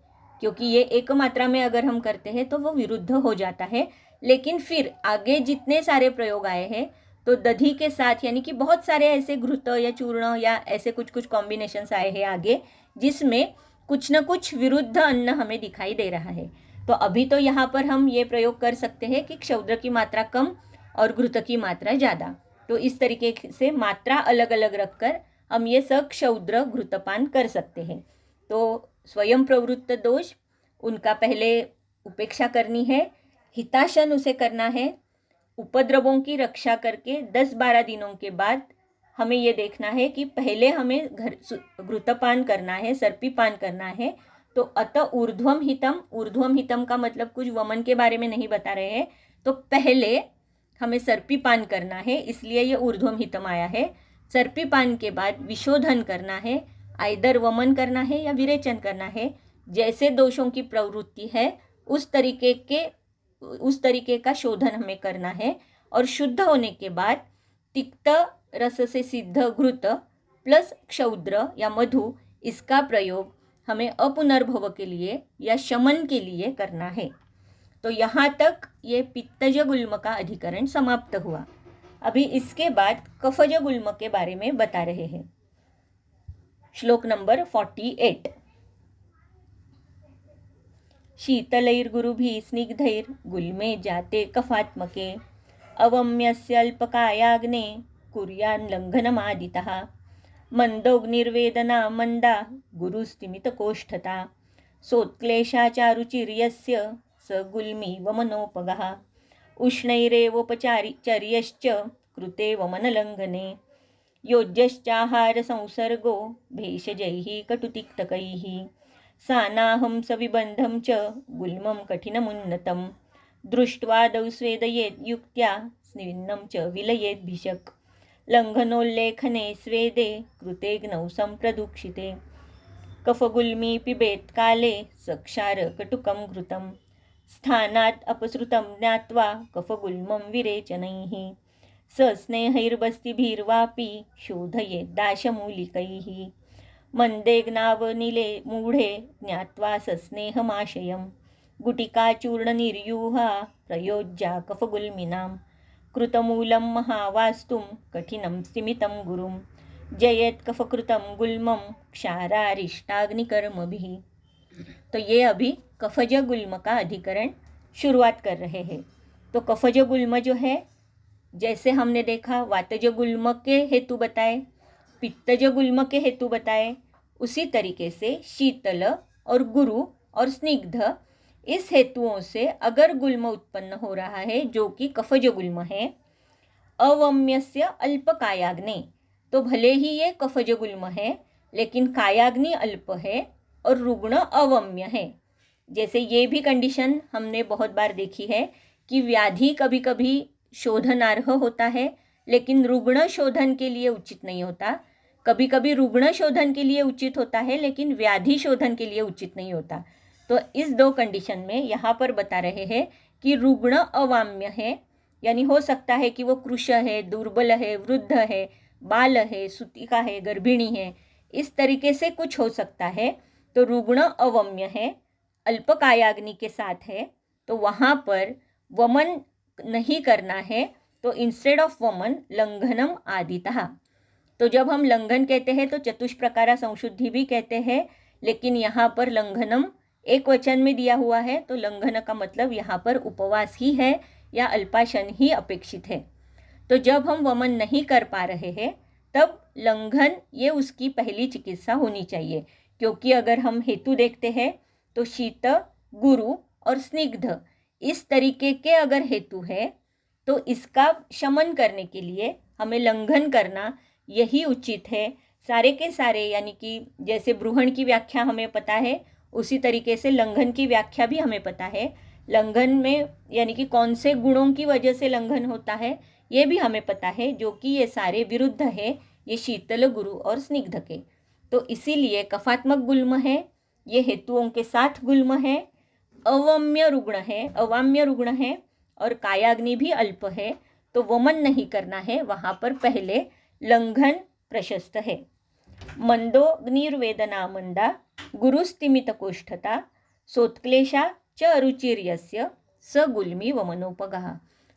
क्योंकि ये एक मात्रा में अगर हम करते हैं तो वो विरुद्ध हो जाता है। लेकिन फिर आगे जितने सारे प्रयोग आए हैं, तो दधी के साथ यानी कि बहुत सारे ऐसे घृत या चूर्ण या ऐसे कुछ कुछ कॉम्बिनेशंस आए हैं आगे, जिसमें कुछ न कुछ विरुद्ध अन्न हमें दिखाई दे रहा है। तो अभी तो यहाँ पर हम ये प्रयोग कर सकते हैं कि क्षौद्र की मात्रा कम और घृत की मात्रा ज़्यादा, तो इस तरीके से मात्रा अलग अलग रखकर हम ये सक्षौद्र घृतपान कर सकते हैं। तो स्वयं प्रवृत्त दोष उनका पहले उपेक्षा करनी है, हिताशन उसे करना है, उपद्रवों की रक्षा करके 10-12 दिनों के बाद हमें ये देखना है कि पहले हमें घृतपान करना है, सर्पीपान करना है। तो अतः ऊर्ध्वम हितम, ऊर्ध्वम हितम का मतलब कुछ वमन के बारे में नहीं बता रहे हैं, तो पहले हमें सर्पीपान करना है, इसलिए ये ऊर्ध्वम हितम आया है। सर्पीपान के बाद विशोधन करना है, आइदर वमन करना है या विरेचन करना है, जैसे दोषों की प्रवृत्ति है उस तरीके का शोधन हमें करना है। और शुद्ध होने के बाद तिक्त रस से सिद्ध घृत प्लस क्षौद्र या मधु, इसका प्रयोग हमें अपुनर्भव के लिए या शमन के लिए करना है। तो यहाँ तक ये पित्तज गुल्म का अधिकरण समाप्त हुआ। अभी इसके बाद कफज गुल्म के बारे में बता रहे हैं। श्लोक नंबर 48। शीतलैर्गुरुभिः स्निग्धैर्गुल्मे जाते कफात्मके अवम्यस्य अल्पकायाग्ने कुर्यान् लङ्घनमादितः मन्दोऽग्निर्वेदना मन्दा गुरुस्तिमितकोष्ठता सोत्क्लेशाचारुचिर्यस्य स गुल्मी वमनोपगः उष्णैरेवोपचारिचर्यश्च कृते वमनलङ्घने योज्यश्चाहारसंसर्गो भेषजैः कटुतिक्तकैः सानाहं सविबन्धं च गुल्मं कठिनमुन्नतं दृष्ट्वादौ स्वेदयेत् युक्त्या स्निग्धं च विलयेत् भिषक् लङ्घनोल्लेखने स्वेदे कृतेग्नौ सम्प्रदुक्षिते कफगुल्मी पिबेत काले सक्षार कटुकं घृतं स्थानात् अपसृतं ज्ञात्वा कफगुल्मं विरेचनैः स स्नेहैर्बस्तिभिर्वापि शोधयेद्दाशमूलिकैः मन्देग्नावनिले मूढे ज्ञात्वा सस्नेहमाशयं गुटिकाचूर्णनिर्यूहा प्रयोज्या कफगुल्मिनां कृतमूलं महावास्तुं कठिनं स्तिमितं गुरुं जयेत कफकृतं गुल्मं क्षारारिष्टाग्निकर्मभिः। तो ये अभी कफज गुल्म का अधिकरण शुरुआत कर रहे हैं। तो कफज गुल्म जो है, जैसे हमने देखा वातज गुल्म के हेतु बताए, पित्तज गुल्म के हेतु बताए, उसी तरीके से शीतल और गुरु और स्निग्ध इस हेतुओं से अगर गुल्म उत्पन्न हो रहा है जो कि कफज गुल्म है, अवम्यस्य अल्पकायाग्नि, तो भले ही ये कफज गुल्म है लेकिन कायाग्नि अल्प है और रुग्ण अवम्य है। जैसे ये भी कंडीशन हमने बहुत बार देखी है कि व्याधि कभी कभी शोधनार्ह होता है लेकिन रुग्ण शोधन के लिए उचित नहीं होता, कभी कभी रुग्ण शोधन के लिए उचित होता है लेकिन व्याधि शोधन के लिए उचित नहीं होता। तो इस दो कंडीशन में यहाँ पर बता रहे हैं कि रुग्ण अवाम्य है, यानी हो सकता है कि वो कृश है, दुर्बल है, वृद्ध है, बाल है, सुतिका है, गर्भिणी है, इस तरीके से कुछ हो सकता है। तो रुग्ण अवम्य है, अल्पकायाग्नि के साथ है, तो वहाँ पर वमन नहीं करना है। तो इंस्टेड ऑफ वमन लंघनम आदितः, तो जब हम लंघन कहते हैं तो चतुष्प्रकारा संशुद्धि भी कहते हैं, लेकिन यहाँ पर लंघनम एक वचन में दिया हुआ है, तो लंघन का मतलब यहाँ पर उपवास ही है या अल्पाशन ही अपेक्षित है। तो जब हम वमन नहीं कर पा रहे हैं तब लंघन ये उसकी पहली चिकित्सा होनी चाहिए, क्योंकि अगर हम हेतु देखते हैं तो शीत, गुरु और स्निग्ध इस तरीके के अगर हेतु है तो इसका शमन करने के लिए हमें लंघन करना यही उचित है। सारे के सारे, यानी कि जैसे ब्रूहण की व्याख्या हमें पता है उसी तरीके से लंघन की व्याख्या भी हमें पता है। लंघन में यानी कि कौन से गुणों की वजह से लंघन होता है ये भी हमें पता है, जो कि ये सारे विरुद्ध है, ये शीतल, गुरु और स्निग्ध के। तो इसीलिए कफात्मक गुल्म है, ये हेतुओं के साथ गुल्म है, अवम्य रुग्ण है और कायाग्नि भी अल्प है, तो वमन नहीं करना है, वहाँ पर पहले लंघन प्रशस्त है। मंदोग्निर्वेदना मंदा गुरुस्तिमितकोष्ठता सोत्क्लेशा च अरुचिर्यस्य स गुल्मी वमनोपगः।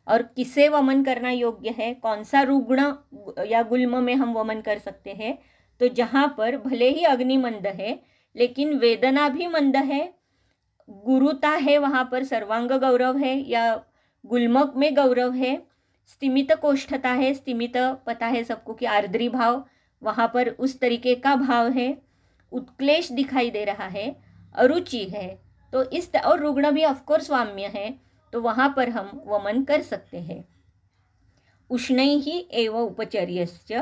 और किसे वमन करना योग्य है, कौन सा रुग्ण या गुल्म में हम वमन कर सकते हैं? तो जहाँ पर भले ही अग्नि मंद है लेकिन वेदना भी मंद है, गुरुता है, वहाँ पर सर्वांग गौरव है या गुल्मक में गौरव है, स्तिमित कोष्ठता है, स्तिमित पता है सबको कि आर्द्री भाव, वहाँ पर उस तरीके का भाव है, उत्क्लेश दिखाई दे रहा है, अरुचि है, तो इस और रुग्ण भी ऑफकोर्स वाम्य है, तो वहाँ पर हम वमन कर सकते हैं। उष्णैः एव उपचर्यश्च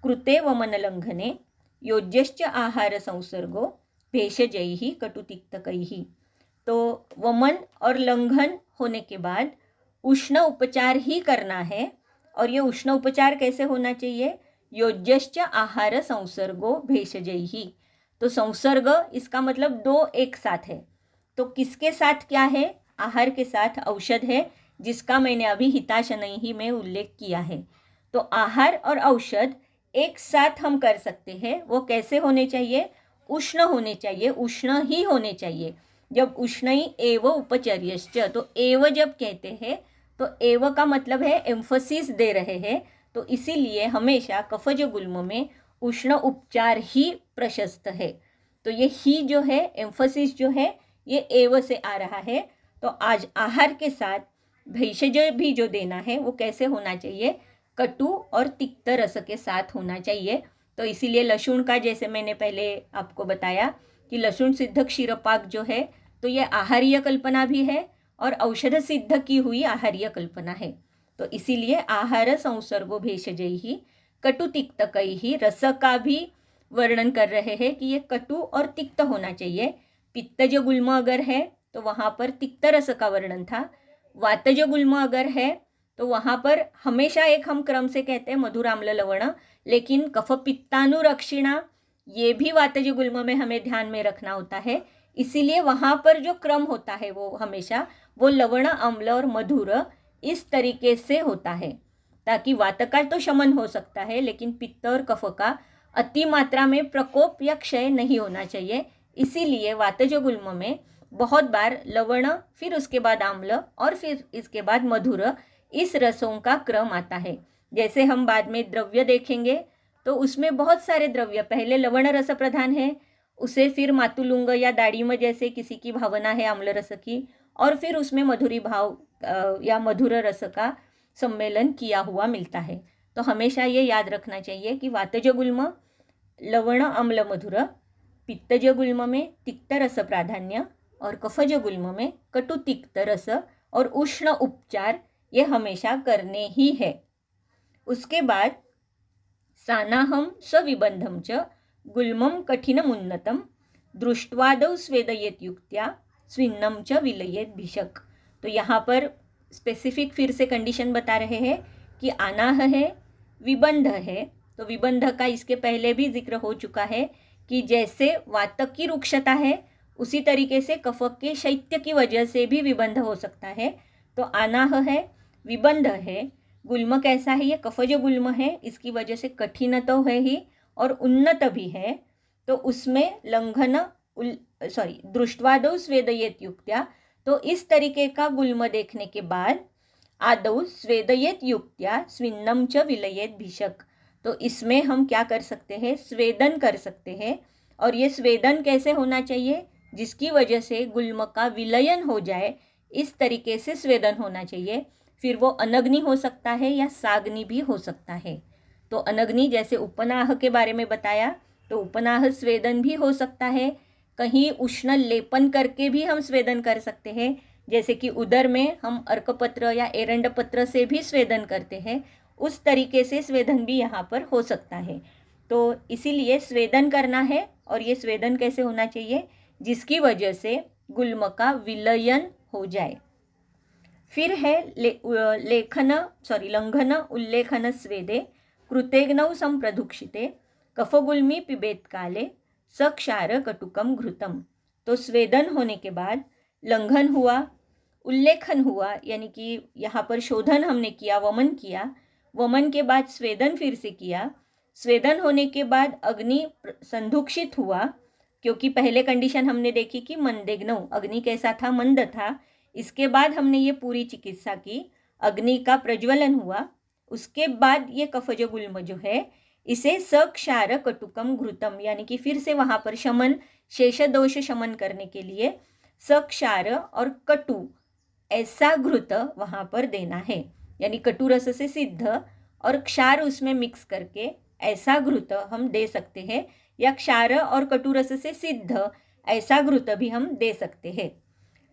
कृते वमनलंघने योज्यश्च आहार संसर्गो भेषजैः कटुतिक्तकैः। तो वमन और लंघन होने के बाद उष्ण उपचार ही करना है। और ये उष्ण उपचार कैसे होना चाहिए? योज्यश्च आहार संसर्गो भेषजैः। तो संसर्ग इसका मतलब दो एक साथ है, तो किसके साथ क्या है? आहार के साथ औषध है, जिसका मैंने अभी हिताशनैः में उल्लेख किया है। तो आहार और औषध एक साथ हम कर सकते हैं। वो कैसे होने चाहिए? उष्ण होने चाहिए, उष्ण ही होने चाहिए। जब उष्णई एव उपचर्यश्च, तो एव जब कहते हैं तो एव का मतलब है एम्फोसिस दे रहे हैं, तो इसीलिए हमेशा कफज गुल्म में उष्ण उपचार ही प्रशस्त है। तो ये ही जो है एम्फोसिस जो है ये एव से आ रहा है। तो आज आहार के साथ भेषज भी जो देना है वो कैसे होना चाहिए? कटु और तिक्त रस के साथ होना चाहिए। तो इसीलिए लहसुन का, जैसे मैंने पहले आपको बताया कि लहसुन सिद्ध क्षीरपाक जो है तो ये आहार्य कल्पना भी है और औषध सिद्ध की हुई आहार्य कल्पना है। तो इसीलिए आहार संसर्गो भेषजैः कटु तिक्तकैः, रस का भी वर्णन कर रहे हैं कि ये कटु और तिक्त होना चाहिए। पित्तज गुल्म अगर है तो वहाँ पर तिक्त रस का वर्णन था। वातज गुल्म अगर है तो वहाँ पर हमेशा एक हम क्रम से कहते हैं मधुराम्ल लवण, लेकिन कफ पित्तानुरक्षिणा ये भी वातज गुल्म में हमें ध्यान में रखना होता है। इसीलिए वहाँ पर जो क्रम होता है वो हमेशा वो लवण, अम्ल और मधुर इस तरीके से होता है, ताकि वात का तो शमन हो सकता है लेकिन पित्त और कफ का अति मात्रा में प्रकोप या क्षय नहीं होना चाहिए। इसीलिए वातज गुल्म में बहुत बार लवण, फिर उसके बाद आम्ल और फिर इसके बाद मधुर, इस रसों का क्रम आता है। जैसे हम बाद में द्रव्य देखेंगे तो उसमें बहुत सारे द्रव्य, पहले लवण रस प्रधान है, उसे फिर मातुलुंग या दाड़िम जैसे किसी की भावना है आम्ल रस की, और फिर उसमें मधुरी भाव या मधुर रस का सम्मेलन किया हुआ मिलता है। तो हमेशा ये याद रखना चाहिए कि वातज गुल्म लवण, अम्ल, मधुर, पित्तज गुल्म में तिक्त रस प्राधान्य और कफज गुल्म में कटु तिक्त रस और उष्ण उपचार ये हमेशा करने ही है। उसके बाद सानाहम सविबंधम च गुल्मम कठिनमुन्नतम दृष्ट्वादौ स्वेदयेत युक्त्या स्विन्नम च विलयेत भिषक। तो यहाँ पर स्पेसिफिक फिर से कंडीशन बता रहे हैं कि आनाह है, विबंध है। तो विबंध का इसके पहले भी जिक्र हो चुका है कि जैसे वातक की रुक्षता है उसी तरीके से कफ के शैत्य की वजह से भी विबंध हो सकता है। तो आनाह है, विबंध है, गुल्म कैसा है, ये कफज गुल्म है, इसकी वजह से कठिन तो है ही और उन्नत भी है। तो उसमें लंघन दृष्ट्वादौ स्वेदयेत युक्त्या, तो इस तरीके का गुल्म देखने के बाद आदौ स्वेदयेत युक्त्या स्विन्नम च विलयेत भिषक। तो इसमें हम क्या कर सकते हैं, स्वेदन कर सकते हैं। और ये स्वेदन कैसे होना चाहिए, जिसकी वजह से गुल्म का विलयन हो जाए, इस तरीके से स्वेदन होना चाहिए। फिर वो अनग्नि हो सकता है या साग्नि भी हो सकता है। तो अनग्नि जैसे उपनाह के बारे में बताया, तो उपनाह स्वेदन भी हो सकता है। कहीं उष्ण लेपन करके भी हम स्वेदन कर सकते हैं, जैसे कि उदर में हम अर्कपत्र या एरंड पत्र से भी स्वेदन करते हैं, उस तरीके से स्वेदन भी यहाँ पर हो सकता है। तो इसीलिए स्वेदन करना है। और ये स्वेदन कैसे होना चाहिए, जिसकी वजह से गुल्म का विलयन हो जाए। फिर है लंघन उल्लेखन स्वेदे कृतेग्नौ संप्रदुक्षिते कफगुल्मी पिबेत काले सक्षार कटुकम घृतम। तो स्वेदन होने के बाद लंघन हुआ, उल्लेखन हुआ, यानी कि यहाँ पर शोधन हमने किया, वमन किया, वमन के बाद स्वेदन फिर से किया, स्वेदन होने के बाद अग्नि संदुक्षित हुआ, क्योंकि पहले कंडीशन हमने देखी कि मंदेग्नौ, अग्नि कैसा था, मंद था। इसके बाद हमने ये पूरी चिकित्सा की, अग्नि का प्रज्वलन हुआ। उसके बाद ये कफज गुल्म जो है इसे सक्षार कटुकम घृतम, यानी कि फिर से वहाँ पर शमन, शेष दोष शमन करने के लिए सक्षार और कटु ऐसा घृत वहाँ पर देना है, यानी कटु रस से सिद्ध और क्षार उसमें मिक्स करके ऐसा घृत हम दे सकते हैं, या क्षार और कटु रस से सिद्ध ऐसा घृत भी हम दे सकते हैं।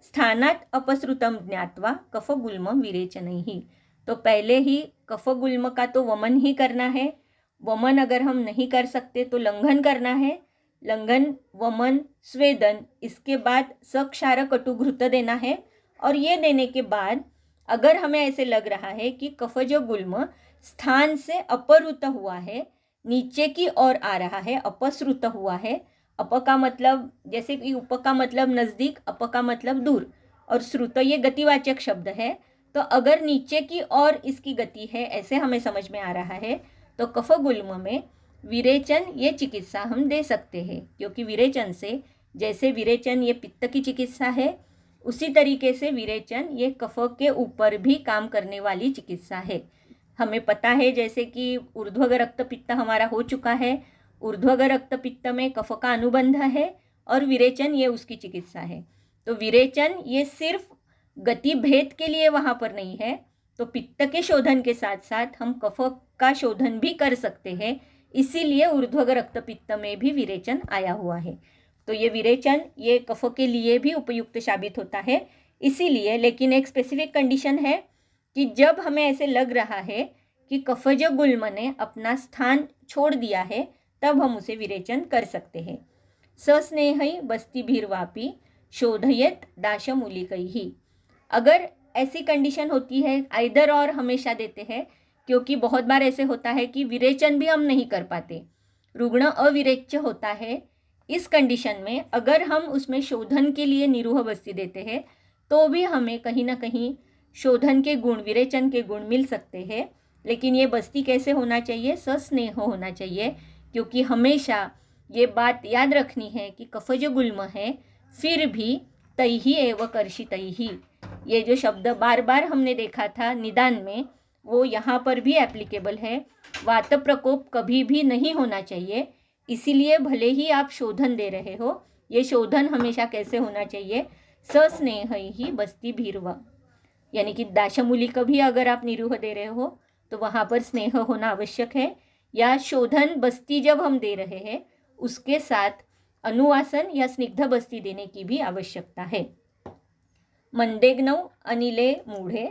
स्थानात अपसृतम ज्ञात्वा कफ गुल्म विरेचनैहि। तो पहले ही कफ गुल्म का तो वमन ही करना है। वमन अगर हम नहीं कर सकते तो लंघन करना है। लंघन, वमन, स्वेदन, इसके बाद सक्षार कटु घृत देना है। और ये देने के बाद अगर हमें ऐसे लग रहा है कि कफज गुल्म स्थान से अपरुत हुआ है, नीचे की ओर आ रहा है, अपसृत हुआ है। अप का मतलब, जैसे कि उप का मतलब नज़दीक, अप का मतलब दूर, और श्रुत ये गतिवाचक शब्द है। तो अगर नीचे की ओर इसकी गति है, ऐसे हमें समझ में आ रहा है, तो कफ गुल्म में विरेचन ये चिकित्सा हम दे सकते हैं, क्योंकि विरेचन से, जैसे विरेचन ये पित्त की चिकित्सा है, उसी तरीके से विरेचन ये कफ के ऊपर भी काम करने वाली चिकित्सा है। हमें पता है जैसे कि ऊर्ध्वग रक्त पित्त हमारा हो चुका है, ऊर्ध्वग रक्त पित्त में कफ का अनुबंध है और विरेचन ये उसकी चिकित्सा है। तो विरेचन ये सिर्फ गति भेद के लिए वहाँ पर नहीं है, तो पित्त के शोधन के साथ साथ हम कफ का शोधन भी कर सकते हैं, इसीलिए ऊर्ध्वग रक्त पित्त में भी विरेचन आया हुआ है। तो ये विरेचन ये कफ के लिए भी उपयुक्त साबित होता है। इसीलिए, लेकिन एक स्पेसिफिक कंडीशन है कि जब हमें ऐसे लग रहा है कि कफज गुल्म ने अपना स्थान छोड़ दिया है, तब हम उसे विरेचन कर सकते हैं। सस्नेहई बस्तिभिर्वापि शोधयेत दाशमूलिकैहि। अगर ऐसी कंडीशन होती है, आइदर और हमेशा देते हैं, क्योंकि बहुत बार ऐसे होता है कि विरेचन भी हम नहीं कर पाते, रुग्ण अविरेच्य होता है, इस कंडीशन में अगर हम उसमें शोधन के लिए निरूह बस्ती देते हैं तो भी हमें कहीं ना कहीं शोधन के गुण, विरेचन के गुण मिल सकते हैं। लेकिन ये बस्ती कैसे होना चाहिए? सस्नेह होना चाहिए, क्योंकि हमेशा ये बात याद रखनी है कि कफज गुल्म है फिर भी तैहि एव कर्षितैहि, ये जो शब्द बार बार हमने देखा था निदान में, वो यहाँ पर भी एप्लीकेबल है। वात प्रकोप कभी भी नहीं होना चाहिए, इसीलिए भले ही आप शोधन दे रहे हो, ये शोधन हमेशा कैसे होना चाहिए? सस्नेह ही बस्ती भीरवा, यानी कि दाशमूली का भी अगर आप निरूह दे रहे हो तो वहाँ पर स्नेह होना आवश्यक है, या शोधन बस्ती जब हम दे रहे हैं उसके साथ अनुवासन या स्निग्ध बस्ती देने की भी आवश्यकता है। मंदेग्नौ अनिले मूढ़े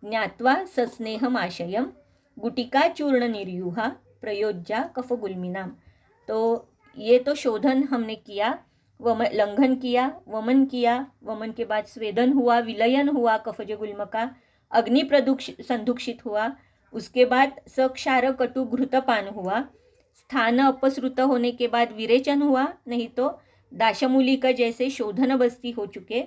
ज्ञात्वा सस्नेहमाशयम गुटिका चूर्ण निर्यूहा प्रयोज्या कफगुल्मिनाम। तो ये तो शोधन हमने किया, लंघन किया, वमन किया, वमन के बाद स्वेदन हुआ, विलयन हुआ कफज गुल्म का, अग्नि संदुक्षित हुआ, उसके बाद सक्षार कटु घृतपान हुआ, स्थान अपसृत होने के बाद विरेचन हुआ, नहीं तो दाशमूली का जैसे शोधन बस्ती हो चुके।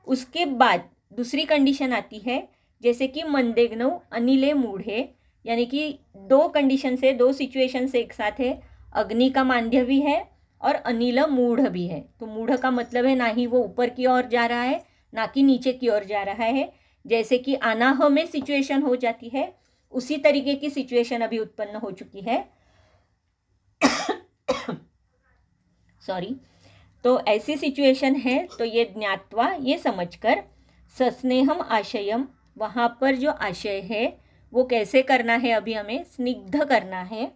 उसके बाद दूसरी कंडीशन आती है जैसे कि मंदेग्नौ अनिले मूढ़े, यानी कि दो कंडीशन से, दो सिचुएशन से एक साथ है, अग्नि का मांद्य भी है और अनिल मूढ़ भी है। तो मूढ़ का मतलब है ना ही वो ऊपर की ओर जा रहा है ना कि नीचे की ओर जा रहा है, जैसे कि अनाह में सिचुएशन हो जाती है उसी तरीके की सिचुएशन अभी उत्पन्न हो चुकी है। सॉरी, तो ऐसी सिचुएशन है, तो ये ज्ञात्वा, ये समझकर, सस्नेहम आशयम, वहाँ पर जो आशय है वो कैसे करना है? अभी हमें स्निग्ध करना है,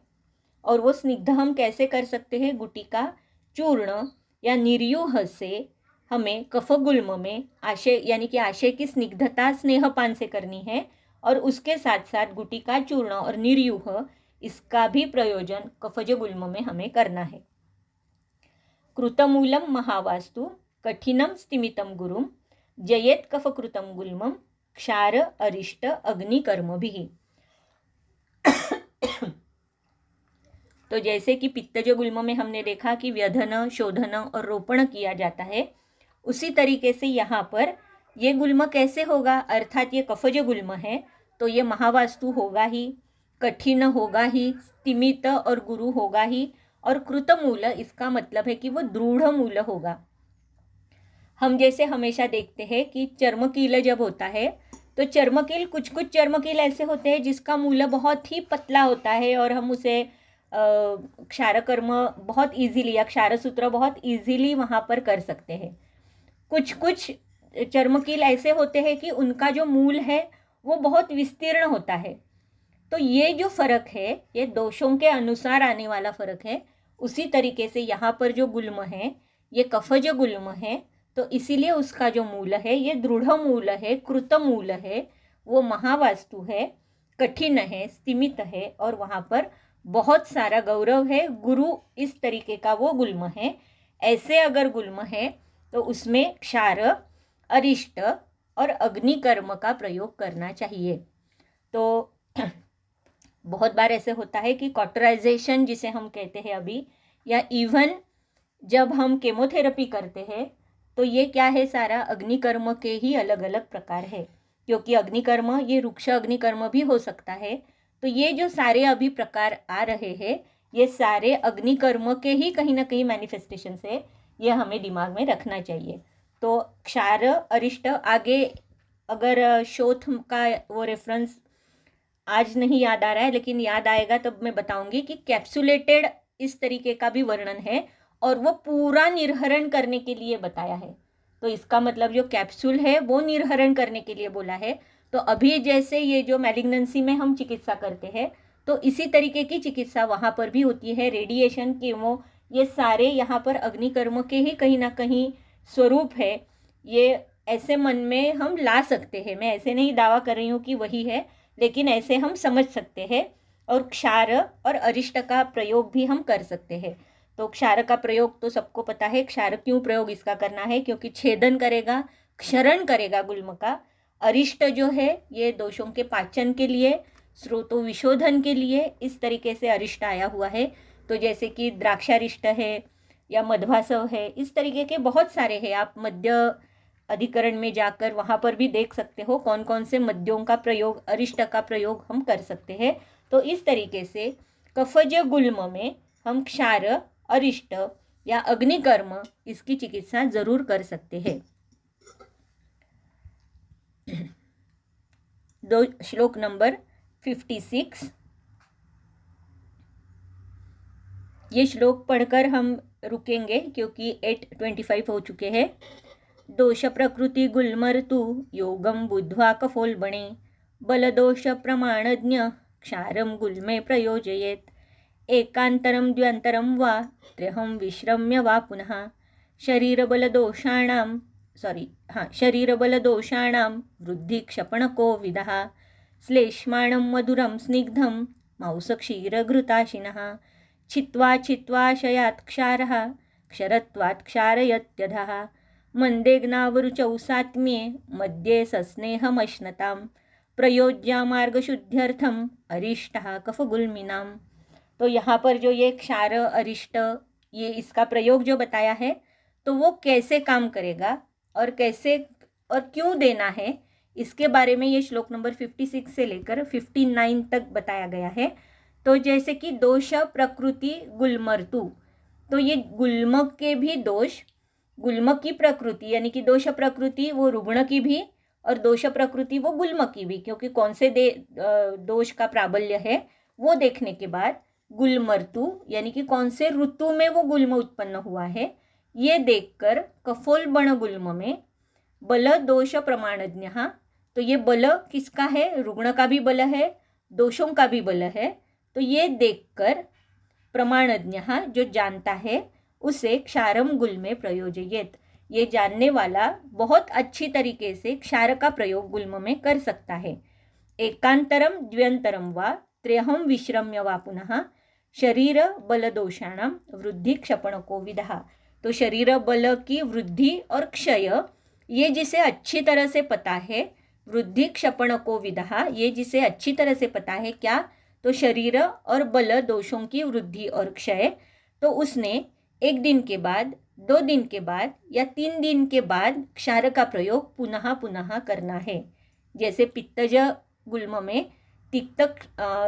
और वो स्निग्ध हम कैसे कर सकते हैं? गुटिका चूर्ण या निर्यूह से हमें कफगुल्म में आशय, यानी कि आशय की स्निग्धता स्नेहपान से करनी है, और उसके साथ साथ गुटिका चूर्ण और निर्यूह इसका भी प्रयोजन कफज गुल्म में हमें करना है। कृतमूलम महावास्तु कठिनम स्तिमितम गुरुम जयेत कफकृतम गुल्मम क्षार अरिष्ट अग्निकर्म भी। तो जैसे कि पित्तज गुल्म में हमने देखा कि व्यधन, शोधन और रोपण किया जाता है, उसी तरीके से यहाँ पर ये गुल्म कैसे होगा? अर्थात ये कफज गुल्म है तो ये महावास्तु होगा ही, कठिन होगा ही, स्तिमित और गुरु होगा ही, और कृतमूल इसका मतलब है कि वो दृढ़ मूल होगा। हम जैसे हमेशा देखते हैं कि चर्मकील जब होता है तो चर्मकील, कुछ चर्मकील ऐसे होते हैं जिसका मूल बहुत ही पतला होता है और हम उसे क्षारकर्म बहुत इजीली या क्षारसूत्र बहुत इजीली वहाँ पर कर सकते हैं। कुछ चर्मकील ऐसे होते हैं कि उनका जो मूल है वो बहुत विस्तीर्ण होता है। तो ये जो फ़र्क है ये दोषों के अनुसार आने वाला फ़र्क है। उसी तरीके से यहाँ पर जो गुल्म है ये कफज गुल्म है, तो इसीलिए उसका जो मूल है ये दृढ़ मूल है, कृत मूल है, वो महावास्तु है, कठिन है, स्तिमित है, और वहाँ पर बहुत सारा गौरव है। गुरु इस तरीके का वो गुल्म है। ऐसे अगर गुल्म है तो उसमें क्षार, अरिष्ट और अग्निकर्म का प्रयोग करना चाहिए। तो बहुत बार ऐसे होता है कि कॉटराइजेशन जिसे हम कहते हैं अभी, या इवन जब हम केमोथेरेपी करते हैं तो ये क्या है? सारा अग्निकर्म के ही अलग अलग प्रकार है, क्योंकि अग्निकर्म ये रुक्ष अग्निकर्म भी हो सकता है। तो ये जो सारे अभी प्रकार आ रहे हैं ये सारे अग्निकर्म के ही कहीं ना कहीं मैनिफेस्टेशन है, ये हमें दिमाग में रखना चाहिए। तो क्षार, अरिष्ट, आगे अगर शोथ का वो रेफरेंस आज नहीं याद आ रहा है लेकिन याद आएगा तब मैं बताऊंगी कि कैप्सुलेटेड इस तरीके का भी वर्णन है और वो पूरा निर्हरण करने के लिए बताया है। तो इसका मतलब जो कैप्सूल है वो निर्हरण करने के लिए बोला है। तो अभी जैसे ये जो मैलिग्नेंसी में हम चिकित्सा करते हैं तो इसी तरीके की चिकित्सा वहाँ पर भी होती है। रेडिएशन, कीमो, ये सारे यहाँ पर अग्निकर्म के ही कहीं ना कहीं स्वरूप है। ये ऐसे मन में हम ला सकते हैं, मैं ऐसे नहीं दावा कर रही हूँ कि वही है, लेकिन ऐसे हम समझ सकते हैं। और क्षार और अरिष्ट का प्रयोग भी हम कर सकते हैं। तो क्षार का प्रयोग तो सबको पता है। क्षार क्यों प्रयोग इसका करना है? क्योंकि छेदन करेगा, क्षरण करेगा गुल्म का। अरिष्ट जो है ये दोषों के पाचन के लिए, स्रोतों विशोधन के लिए इस तरीके से अरिष्ट आया हुआ है। तो जैसे कि द्राक्षारिष्ट है या मध्वासव है, इस तरीके के बहुत सारे हैं। आप मध्य अधिकरण में जाकर वहाँ पर भी देख सकते हो कौन कौन से मद्यों का प्रयोग, अरिष्ट का प्रयोग हम कर सकते हैं। तो इस तरीके से कफज गुल्म में हम क्षार, अरिष्ट या अग्निकर्म इसकी चिकित्सा जरूर कर सकते हैं। दो श्लोक नंबर 56, ये श्लोक पढ़कर हम रुकेंगे क्योंकि 8:25 हो चुके हैं। दोष प्रकृति गुल्मर्तु योगम बुद्ध्वा कफोल्बणे बलदोष प्रमाणज्ञ क्षारम गुल्मे प्रयोजयेत् एकांतरम द्व्यंतरम वा त्र्यहम विश्रम्य वा पुनः शरीरबलदोषाणां वृद्धिक्षपणको विदः श्लेष्माणं मधुरं स्निग्धं मांसक्षीरघृताशिनः छित्त्वा छित्त्वाशयात् क्षारः क्षरत्वात् क्षारयत्यधः मंदेग्नावरुचौ सात्म्ये मध्ये सस्नेहमश्नतां प्रयोज्या मार्गशुद्ध्यर्थम अरिष्टः कफगुल्मिनां। तो यहाँ पर जो ये क्षार, अरिष्ट, ये इसका प्रयोग जो बताया है, तो वो कैसे काम करेगा और कैसे और क्यों देना है, इसके बारे में ये श्लोक नंबर 56 से लेकर 59 तक बताया गया है। तो जैसे कि दोष प्रकृति गुल्मर्तु, तो ये गुल्म के भी दोष, गुल्म की प्रकृति यानी कि दोष प्रकृति वो रुग्ण की भी और दोष प्रकृति वो गुल्म की भी, क्योंकि कौन से दोष का प्राबल्य है वो देखने के बाद गुल्मर्तु यानी कि कौन से ऋतु में वो गुल्म उत्पन्न हुआ है, ये देखकर कफोल्बण गुल्म में बल दोष प्रमाणज्ञ, तो ये बल किसका है, रुग्ण का भी बल है, दोषों का भी बल है। तो ये देखकर प्रमाणज्ञ जो जानता है उसे क्षारम गुल्मे प्रयोजयेत्, ये जानने वाला बहुत अच्छी तरीके से क्षार का प्रयोग गुल्म में कर सकता है। एकांतरम द्व्यंतरम वा त्र्यहम विश्रम्य वा पुनः शरीर बल दोषाणाम वृद्धि क्षपणको विदः, तो शरीर बल की वृद्धि और क्षय ये जिसे अच्छी तरह से पता है, वृद्धि क्षपणको विदः, ये जिसे अच्छी तरह से पता है क्या, तो शरीर और बल दोषों की वृद्धि और क्षय, तो उसने 1 दिन के बाद, 2 दिन के बाद या 3 दिन के बाद क्षार का प्रयोग पुनः पुनः करना है। जैसे पित्तज गुल्म में तिक्त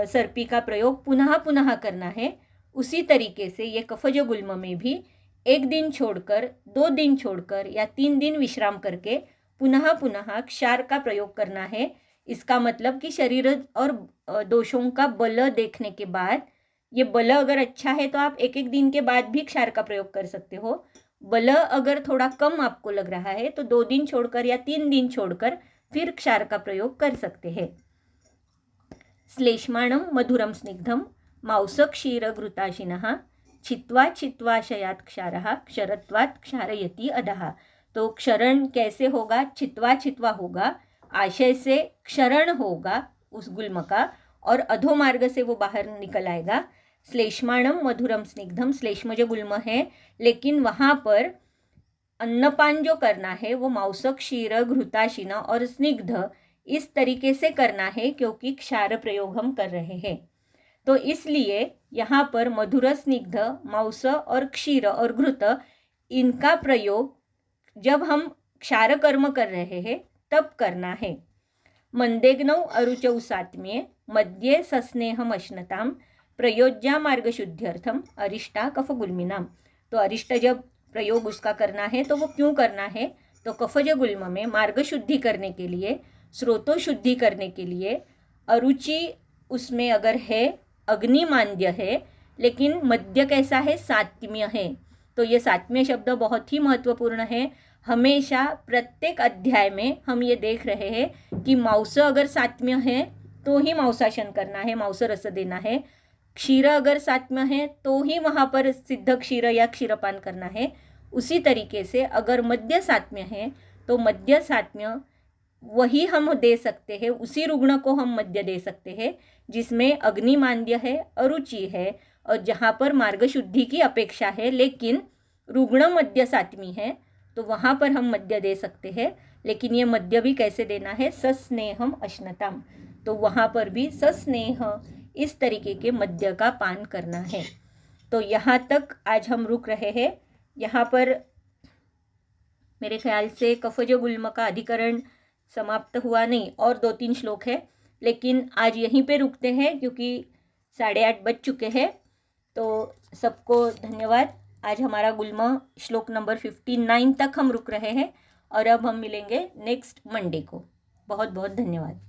सर्पी का प्रयोग पुनः पुनः करना है, उसी तरीके से ये कफज गुल्म में भी 1 दिन छोड़कर, 2 दिन छोड़कर या 3 दिन विश्राम करके पुनः पुनः क्षार का प्रयोग करना है। इसका मतलब कि शरीर और दोषों का बल देखने के बाद, ये बल अगर अच्छा है तो आप 1-1 दिन के बाद भी क्षार का प्रयोग कर सकते हो। बल अगर थोड़ा कम आपको लग रहा है तो 2 दिन छोड़कर या 3 दिन छोड़कर फिर क्षार का प्रयोग कर सकते हैं। श्लेष्माणं मधुरं स्निग्धं मांसक्षीरघृताशिनः छित्त्वा छित्त्वाशयात् क्षारः क्षरत्वात् क्षारयति अधः, तो क्षरण कैसे होगा, छित्त्वा छित्त्वा होगा, आशय से क्षरण होगा उस गुल्म का और अधोमार्ग से वो बाहर निकल आएगा। श्लेष्माणम मधुरम स्निग्धम, श्लेष्म जो गुल्म है लेकिन वहाँ पर अन्नपान जो करना है वो मांस, क्षीर, घृताशिन और स्निग्ध इस तरीके से करना है क्योंकि क्षार प्रयोग हम कर रहे हैं। तो इसलिए यहाँ पर मधुर, स्निग्ध, मांस और क्षीर और घृत इनका प्रयोग जब हम क्षार कर्म कर रहे हैं तब करना है। मंदेग्नौ अरुचौ सात्म्ये मध्ये सस्नेहम अश्नताम प्रयोज्या मार्गशुद्ध्यर्थम अरिष्टा कफगुल्मिनाम, तो अरिष्ट जब प्रयोग उसका करना है तो वो क्यों करना है, तो कफज गुल्म में मार्ग शुद्धि करने के लिए, स्रोतो शुद्धि करने के लिए, अरुचि उसमें अगर है, अग्निमांद्य है, लेकिन मध्य कैसा है, सात्म्य है। तो ये सात्म्य शब्द बहुत ही महत्वपूर्ण है। हमेशा प्रत्येक अध्याय में हम ये देख रहे हैं कि मांस अगर सात्म्य है तो ही मांसाशन करना है, मांस रस देना है। क्षीर अगर सात्म्य है तो ही वहाँ पर सिद्ध क्षीर या क्षीरपान करना है। उसी तरीके से अगर मध्य सात्म्य है तो मध्य सात्म्य वही हम दे सकते हैं, उसी रुग्ण को हम मध्य दे सकते हैं जिसमें अग्निमांद्य है, अरुचि है और जहाँ पर मार्ग शुद्धि की अपेक्षा है, लेकिन रुग्ण मध्य सात्मी है तो वहाँ पर हम मध्य दे सकते हैं। लेकिन ये मध्य भी कैसे देना है, सस्नेहम अश्नताम, तो वहाँ पर भी सस्नेह इस तरीके के मध्य का पान करना है। तो यहाँ तक आज हम रुक रहे हैं। यहाँ पर मेरे ख्याल से कफज गुल्म का अधिकरण समाप्त हुआ नहीं, और 2-3 श्लोक है, लेकिन आज यहीं पे रुकते हैं क्योंकि 8:30 बज चुके हैं। तो सबको धन्यवाद। आज हमारा गुल्म श्लोक नंबर 59 तक हम रुक रहे हैं, और अब हम मिलेंगे नेक्स्ट मंडे को। बहुत बहुत धन्यवाद।